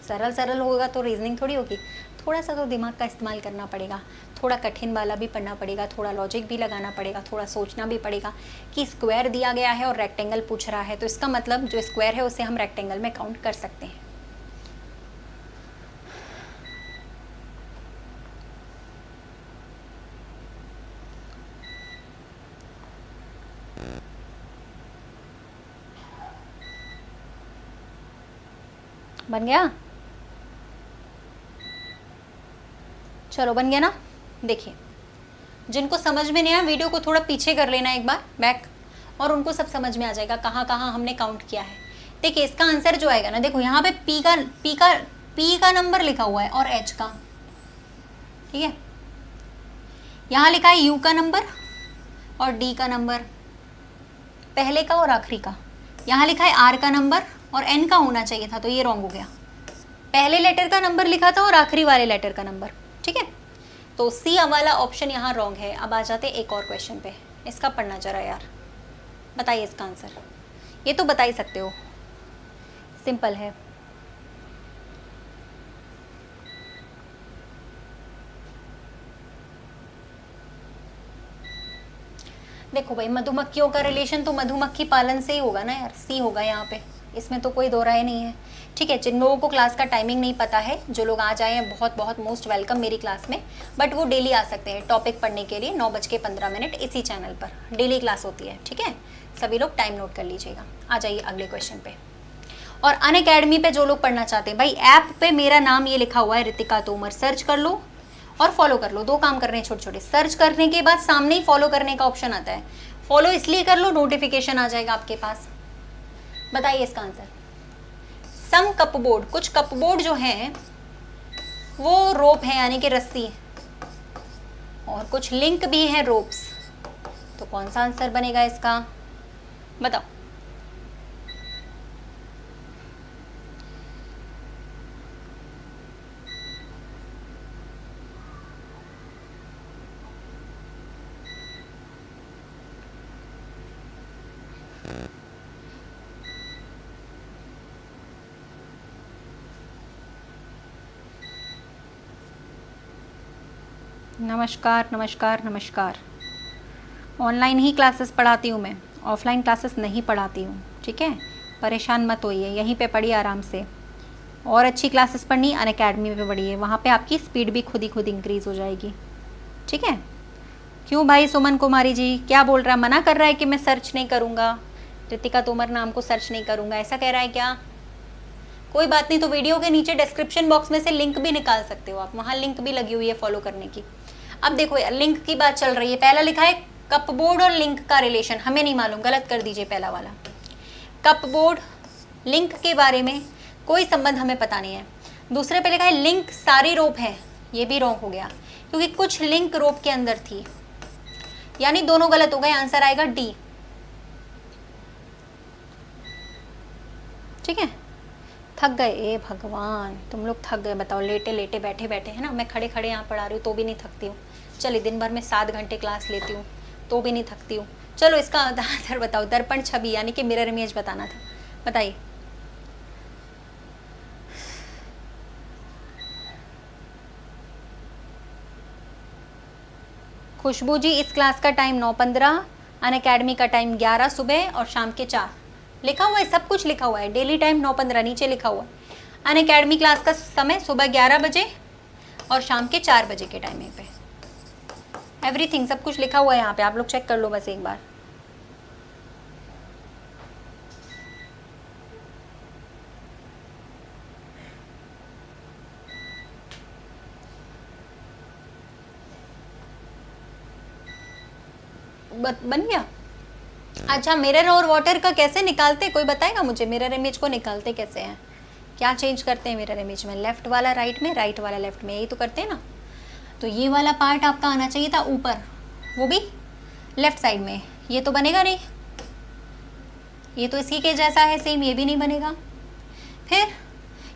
सरल सरल होगा तो रीजनिंग थोड़ी होगी, थोड़ा सा तो दिमाग का इस्तेमाल करना पड़ेगा, थोड़ा कठिन वाला भी पढ़ना पड़ेगा, थोड़ा लॉजिक भी लगाना पड़ेगा, थोड़ा सोचना भी पड़ेगा कि स्क्वायर दिया गया है और रेक्टेंगल पूछ रहा है, तो इसका मतलब जो स्क्वायर है उसे हम रेक्टेंगल में काउंट कर सकते हैं। बन गया? चलो बन गया ना। देखिए जिनको समझ में नहीं आया वीडियो को थोड़ा पीछे कर लेना एक बार बैक, और उनको सब समझ में आ जाएगा कहाँ कहाँ हमने काउंट किया है। देखिए इसका आंसर जो आएगा ना, देखो यहाँ पे पी का नंबर लिखा हुआ है और एच का, ठीक है। यहाँ लिखा है यू का नंबर और डी का नंबर, पहले का और आखिरी का। यहाँ लिखा है आर का नंबर और एन का होना चाहिए था, तो ये रॉन्ग हो गया। पहले लेटर का नंबर लिखा था और आखिरी वाले लेटर का नंबर, ठीक है। तो सी वाला ऑप्शन यहाँ रॉन्ग है। अब आ जाते एक और क्वेश्चन पे, इसका पढ़ना जरा यार, बताइए इसका आंसर। ये तो बता ही सकते हो, सिंपल है। देखो भाई, मधुमक्खियों का रिलेशन तो मधुमक्खी पालन से ही होगा ना यार, सी होगा यहाँ पे। इसमें तो कोई दो राय नहीं है। ठीक है, जिन लोगों को क्लास का टाइमिंग नहीं पता है, जो लोग आ जाए हैं बहुत बहुत मोस्ट वेलकम मेरी क्लास में, बट वो डेली आ सकते हैं टॉपिक पढ़ने के लिए 9:15 इसी चैनल पर डेली क्लास होती है। ठीक है, सभी लोग टाइम नोट कर लीजिएगा। आ जाइए अगले क्वेश्चन पे। और अनअकैडमी पे जो लोग पढ़ना चाहते हैं, भाई ऐप पे मेरा नाम ये लिखा हुआ है रितिका तोमर, सर्च कर लो और फॉलो कर लो। दो काम करने हैं छोटे छोटे। सर्च करने के बाद सामने ही फॉलो करने का ऑप्शन आता है। फॉलो इसलिए कर लो, नोटिफिकेशन आ जाएगा आपके पास। बताइए इसका आंसर। सम कपबोर्ड, कुछ कपबोर्ड जो है वो रोप है यानी कि रस्सी, और कुछ लिंक भी है रोप्स। तो कौन सा आंसर बनेगा इसका, बताओ। नमस्कार नमस्कार नमस्कार। ऑनलाइन ही क्लासेस पढ़ाती हूँ मैं, ऑफलाइन क्लासेस नहीं पढ़ाती हूँ। ठीक है, परेशान मत होइए, यहीं पे पढ़िए आराम से। और अच्छी क्लासेस पढ़नी अनअकैडमी पे पढ़िए, वहाँ पे आपकी स्पीड भी खुद ही खुद इंक्रीज़ हो जाएगी। ठीक है, क्यों भाई सुमन कुमारी जी क्या बोल रहा है, मना कर रहा है कि मैं सर्च नहीं करूँगा, रितिका तोमर नाम को सर्च नहीं करूँगा, ऐसा कह रहा है क्या? कोई बात नहीं, तो वीडियो के नीचे डिस्क्रिप्शन बॉक्स में से लिंक भी निकाल सकते हो आप, वहाँ लिंक भी लगी हुई है फॉलो करने की। अब देखो यार, लिंक की बात चल रही है। पहला लिखा है कपबोर्ड और लिंक का रिलेशन, हमें नहीं मालूम, गलत कर दीजिए पहला वाला। कपबोर्ड लिंक के बारे में कोई संबंध हमें पता नहीं है। दूसरे पे लिखा है लिंक सारी रोप है, ये भी रॉन्ग हो गया क्योंकि कुछ लिंक रोप के अंदर थी, यानी दोनों गलत हो गए। आंसर आएगा डी। ठीक है, थक गए, ए भगवान तुम लोग थक गए, बताओ। लेटे लेटे बैठे बैठे है ना, मैं खड़े खड़े यहाँ पढ़ा रही हूँ तो भी नहीं थकती हूँ। चलिए दिन भर में 7 घंटे क्लास लेती हूँ तो भी नहीं थकती हूँ। चलो इसका आंसर बताओ। दर्पण छवि यानी कि मिरर इमेज बताना था, बताइए। खुशबू जी, इस क्लास का टाइम 9:15, अनअकैडमी का टाइम 11 सुबह और शाम के 4 लिखा हुआ है, सब कुछ लिखा हुआ है। डेली टाइम 9:15 नीचे लिखा हुआ है। अनअकैडमी क्लास का समय सुबह 11 बजे और शाम के 4 बजे के टाइमिंग पे। एवरीथिंग सब कुछ लिखा हुआ है यहाँ पे, आप लोग चेक कर लो बस एक बार। बन गया। अच्छा, मिरर और वाटर का कैसे निकालते, कोई बताएगा मुझे? मिरर इमेज को निकालते कैसे हैं, क्या चेंज करते हैं मिरर इमेज में? लेफ्ट वाला राइट में, राइट वाला लेफ्ट में, यही तो करते हैं ना। तो ये वाला पार्ट आपका आना चाहिए था ऊपर, वो भी लेफ्ट साइड में। ये तो बनेगा नहीं, ये तो इसी के जैसा है सेम, ये भी नहीं बनेगा। फिर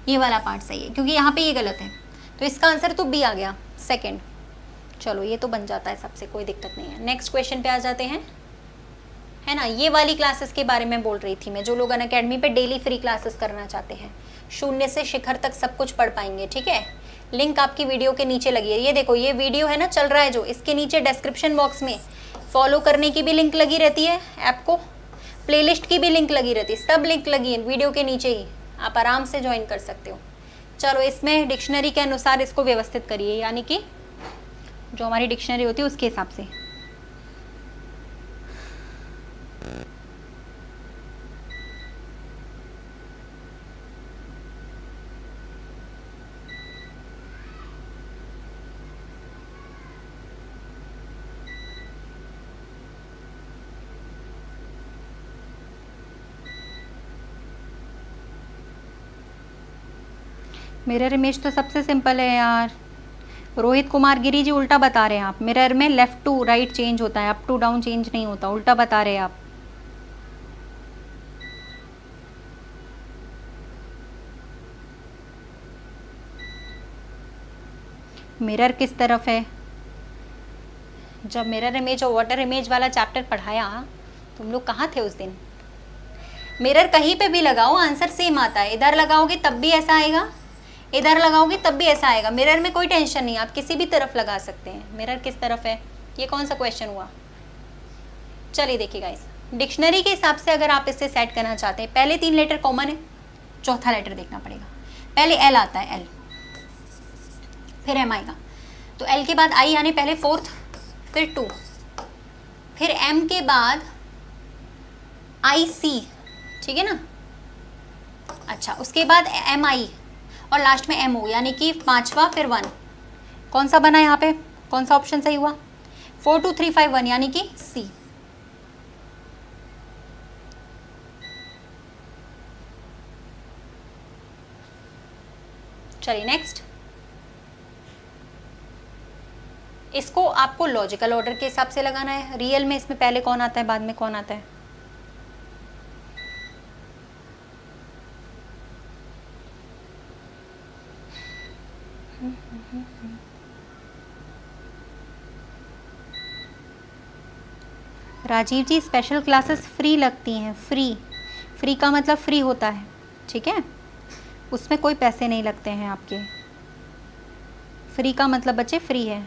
ये वाला पार्ट सही है क्योंकि यहाँ पे ये गलत है, तो इसका आंसर तो बी आ गया, सेकेंड। चलो ये तो बन जाता है सबसे, कोई दिक्कत नहीं है। नेक्स्ट क्वेश्चन पे आ जाते हैं, है ना। ये वाली क्लासेस के बारे में बोल रही थी मैं, जो लोग अनअकैडमी पे डेली फ्री क्लासेस करना चाहते हैं, शून्य से शिखर तक सब कुछ पढ़ पाएंगे। ठीक है, लिंक आपकी वीडियो के नीचे लगी है। ये देखो, ये वीडियो है ना चल रहा है जो, इसके नीचे डिस्क्रिप्शन बॉक्स में फॉलो करने की भी लिंक लगी रहती है ऐप को, प्लेलिस्ट की भी लिंक लगी रहती है, सब लिंक लगी है वीडियो के नीचे ही, आप आराम से ज्वाइन कर सकते हो। चलो इसमें डिक्शनरी के अनुसार इसको व्यवस्थित करिए, यानी कि जो हमारी डिक्शनरी होती है उसके हिसाब से। मिरर इमेज तो सबसे सिंपल है यार। रोहित कुमार गिरी जी उल्टा बता रहे हैं आप। मिरर में लेफ्ट टू राइट चेंज होता है, अप टू डाउन चेंज नहीं होता, उल्टा बता रहे हैं आप। मिरर किस तरफ है? जब मिरर इमेज और वाटर इमेज वाला चैप्टर पढ़ाया, तुम लोग कहाँ थे उस दिन? मिरर कहीं पे भी लगाओ आंसर सेम आता है। इधर लगाओगे तब भी ऐसा आएगा, इधर लगाओगे तब भी ऐसा आएगा। मिरर में कोई टेंशन नहीं, आप किसी भी तरफ लगा सकते हैं। मिरर किस तरफ है, ये कौन सा क्वेश्चन हुआ? चलिए देखिए गाइस, डिक्शनरी के हिसाब से अगर आप इससे सेट करना चाहते हैं, पहले 3 लेटर कॉमन है, चौथा लेटर देखना पड़ेगा। पहले एल आता है, एल, फिर एम आएगा, तो एल के बाद आई आने पहले 4th, फिर 2, फिर एम के बाद आई सी, ठीक है ना। अच्छा, उसके बाद एम आई और लास्ट में एम ओ, यानी कि 5वां फिर 1। कौन सा बना यहाँ पे, कौन सा ऑप्शन सही हुआ? 4 2 3 5 1, यानी कि सी। चलिए नेक्स्ट, इसको आपको लॉजिकल ऑर्डर के हिसाब से लगाना है। रियल में इसमें पहले कौन आता है, बाद में कौन आता है? राजीव जी, स्पेशल क्लासेस फ्री लगती हैं। फ्री का मतलब फ्री होता है, ठीक है, उसमें कोई पैसे नहीं लगते हैं आपके। फ्री का मतलब बच्चे फ्री है।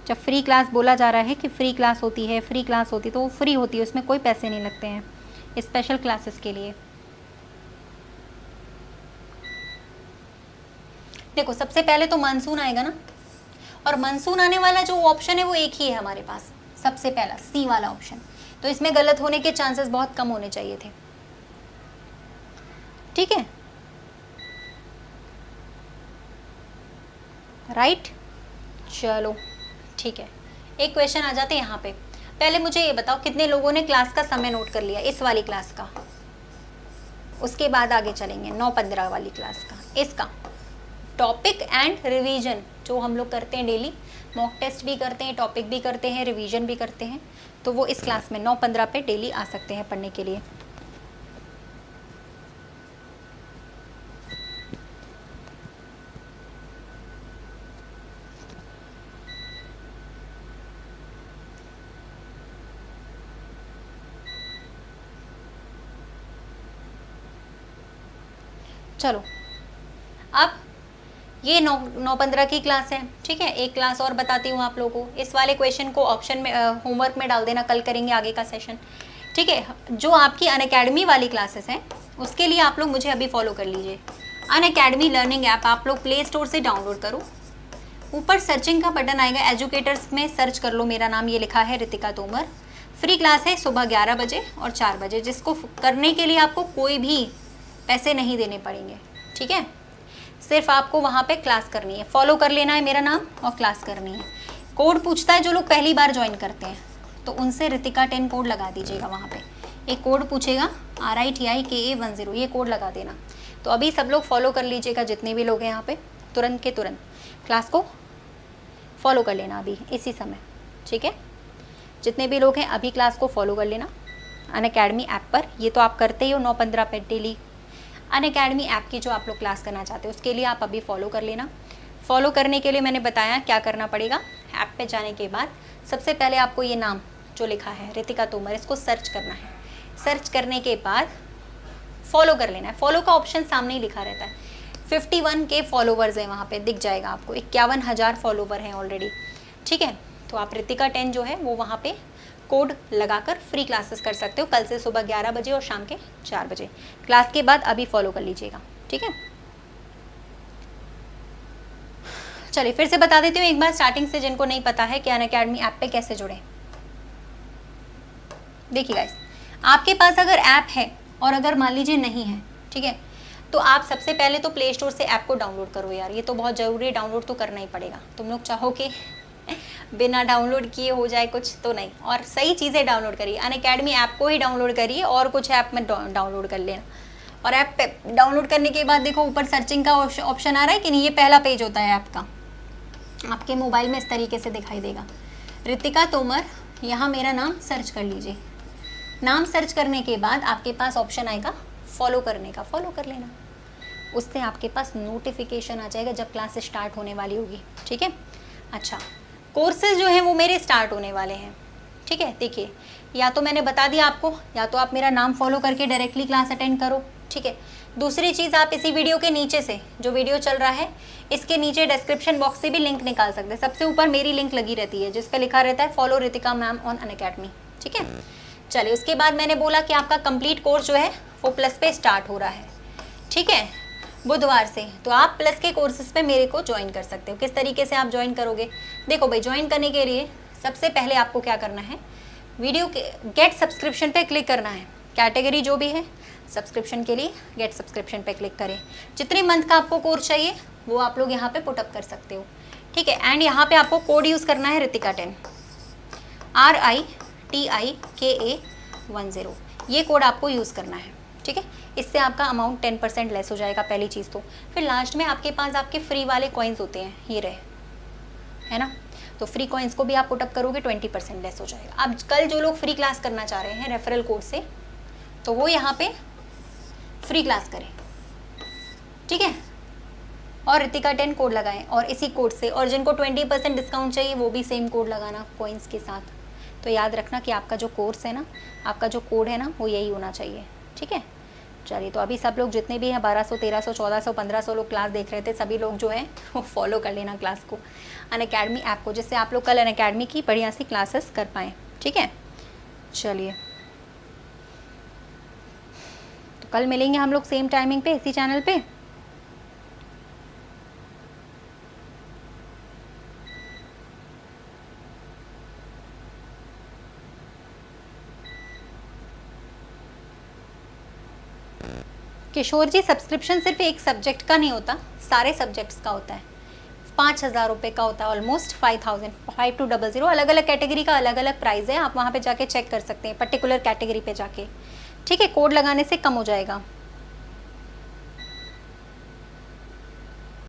जब फ्री क्लास बोला जा रहा है कि फ्री क्लास होती है, फ्री क्लास होती है, तो वो फ्री होती है, उसमें कोई पैसे नहीं लगते हैं स्पेशल क्लासेस के लिए। देखो, सबसे पहले तो मानसून आएगा ना, और मानसून आने वाला जो ऑप्शन है वो एक ही है हमारे पास, सबसे पहला सी वाला ऑप्शन। तो इसमें गलत होने के चांसेस बहुत कम होने चाहिए थे, ठीक है, राइट। चलो ठीक है, एक क्वेश्चन आ जाते हैं यहाँ पे। पहले मुझे ये बताओ, कितने लोगों ने क्लास का समय नोट कर लिया, इस वाली क्लास का? उसके बाद आगे चलेंगे 9-15 वाली क्लास का, इसका टॉपिक एंड रिवीजन जो हम लोग करते हैं डेली, मॉक टेस्ट भी करते हैं, टॉपिक भी करते हैं, रिवीजन भी करते हैं, तो वो इस क्लास में 9-15 पे डेली आ सकते हैं पढ़ने के लिए। चलो, अब ये 9-15 की क्लास है, ठीक है। एक क्लास और बताती हूँ आप लोगों को, इस वाले क्वेश्चन को ऑप्शन में होमवर्क में डाल देना, कल करेंगे आगे का सेशन, ठीक है। जो आपकी अनअकैडमी वाली क्लासेस हैं उसके लिए आप लोग मुझे अभी फॉलो कर लीजिए। अनअकैडमी लर्निंग ऐप आप लोग प्ले स्टोर से डाउनलोड करो, ऊपर सर्चिंग का बटन आएगा, एजुकेटर्स में सर्च कर लो, मेरा नाम ये लिखा है रितिका तोमर। फ्री क्लास है सुबह 11 बजे और 4 बजे, जिसको करने के लिए आपको कोई भी पैसे नहीं देने पड़ेंगे, ठीक है। सिर्फ आपको वहाँ पे क्लास करनी है, फॉलो कर लेना है मेरा नाम और क्लास करनी है। कोड पूछता है, जो लोग पहली बार ज्वाइन करते हैं तो उनसे रितिका 10 कोड लगा दीजिएगा। वहाँ पे एक कोड पूछेगा RITIKA10, ये कोड लगा देना। तो अभी सब लोग फॉलो कर लीजिएगा, जितने भी लोग हैं यहाँ पे, तुरंत के तुरंत क्लास को फॉलो कर लेना अभी इसी समय, ठीक है। जितने भी लोग हैं अभी क्लास को फॉलो कर लेना अनअकैडमी ऐप पर। ये तो आप करते ही हो 9-15 पे डेली। अनअकैडमी ऐप की जो आप लोग क्लास करना चाहते हो उसके लिए आप अभी फॉलो कर लेना। फॉलो करने के लिए मैंने बताया क्या करना पड़ेगा। ऐप पे जाने के बाद सबसे पहले आपको ये नाम जो लिखा है रितिका तोमर, इसको सर्च करना है। सर्च करने के बाद फॉलो कर लेना है। फॉलो का ऑप्शन सामने ही लिखा रहता है। 51K फॉलोवर्स हैं वहाँ पे, दिख जाएगा आपको। 51,000 फॉलोवर हैं ऑलरेडी, ठीक है। तो आप रितिका 10 जो है वो वहाँ पे कोड लगाकर फ्री क्लासेस कर सकते हो, कल से सुबह 11 बजे और शाम के 4 बजे। क्लास के बाद अभी फॉलो कर लीजिएगा, ठीक है। चलिए फिर से बता देती हूँ एक बार स्टार्टिंग से, जिनको नहीं पता है कि अनअकैडमी ऐप पे कैसे जुड़े। देखिए गाइस, आपके पास अगर ऐप है और अगर मान लीजिए नहीं है, ठीक है, तो आप सबसे पहले तो प्ले स्टोर से ऐप को डाउनलोड करो यार, ये तो बहुत ज़रूरी है, डाउनलोड तो करना ही पड़ेगा। तुम लोग चाहो कि बिना डाउनलोड किए हो जाए कुछ, तो नहीं। और सही चीज़ें डाउनलोड करिए, अनअकैडमी ऐप को ही डाउनलोड करिए और कुछ ऐप में डाउनलोड कर लेना। और ऐप पे डाउनलोड करने के बाद देखो ऊपर सर्चिंग का ऑप्शन आ रहा है कि नहीं, ये पहला पेज होता है ऐप का, आपके मोबाइल में इस तरीके से दिखाई देगा, रितिका तोमर। यहाँ मेरा नाम सर्च कर लीजिए। नाम सर्च करने के बाद आपके पास ऑप्शन आएगा फॉलो करने का, फॉलो कर लेना। उससे आपके पास नोटिफिकेशन आ जाएगा जब क्लास स्टार्ट होने वाली होगी, ठीक है। अच्छा, कोर्सेज जो हैं वो मेरे स्टार्ट होने वाले हैं, ठीक है। देखिए, या तो मैंने बता दिया आपको, या तो आप मेरा नाम फॉलो करके डायरेक्टली क्लास अटेंड करो, ठीक है। दूसरी चीज़, आप इसी वीडियो के नीचे से, जो वीडियो चल रहा है इसके नीचे डिस्क्रिप्शन बॉक्स से भी लिंक निकाल सकते हैं। सबसे ऊपर मेरी लिंक लगी रहती है जिस पे लिखा रहता है follow Ritika ma'am on Unacademy, ठीक है। चलिए, उसके बाद मैंने बोला कि आपका कंप्लीट कोर्स जो है वो प्लस पे स्टार्ट हो रहा है, ठीक है, बुधवार से। तो आप प्लस के कोर्सेज पे मेरे को ज्वाइन कर सकते हो। किस तरीके से आप ज्वाइन करोगे? देखो भाई, ज्वाइन करने के लिए सबसे पहले आपको क्या करना है, वीडियो के गेट सब्सक्रिप्शन पे क्लिक करना है। कैटेगरी जो भी है सब्सक्रिप्शन के लिए गेट सब्सक्रिप्शन पे क्लिक करें। जितने मंथ का आपको कोर्स चाहिए वो आप लोग यहाँ पे पुटअप कर सकते हो, ठीक है। एंड यहाँ पे आपको कोड यूज़ करना है रितिका 10, RITIKA10, ये कोड आपको यूज़ करना है, ठीक है। इससे आपका अमाउंट 10% लेस हो जाएगा, पहली चीज़ तो। फिर लास्ट में आपके पास आपके फ्री वाले कॉइन्स होते हैं, ये रहे, है ना। तो फ्री कॉइन्स को भी आप पुटअप करोगे 20% लेस हो जाएगा। अब कल जो लोग फ्री क्लास करना चाह रहे हैं रेफरल कोड से, तो वो यहाँ पे फ्री क्लास करें, ठीक है, और रितिका 10 कोड लगाएं और इसी कोड से। और जिनको 20% डिस्काउंट चाहिए वो भी सेम कोड लगाना कॉइन्स के साथ। तो याद रखना कि आपका जो कोर्स है ना, आपका जो कोड है ना, वो यही होना चाहिए, ठीक है। चलिए, तो अभी सब लोग जितने भी हैं 1200, 1300, 1400, 1500 लोग क्लास देख रहे थे, सभी लोग जो है वो फॉलो कर लेना क्लास को, अनअकैडमी ऐप को, जिससे आप लोग कल अनअकैडमी की बढ़िया सी क्लासेस कर पाएँ, ठीक है। चलिए, तो कल मिलेंगे हम लोग सेम टाइमिंग पे इसी चैनल पे। किशोर जी, सब्सक्रिप्शन सिर्फ एक सब्जेक्ट का नहीं होता, सारे सब्जेक्ट्स का होता है। 5000 रुपये का होता है, ऑलमोस्ट 5000, 5200, अलग अलग कैटेगरी का अलग अलग प्राइस है। आप वहाँ पे जाके चेक कर सकते हैं पर्टिकुलर कैटेगरी पे जाके, ठीक है। कोड लगाने से कम हो जाएगा।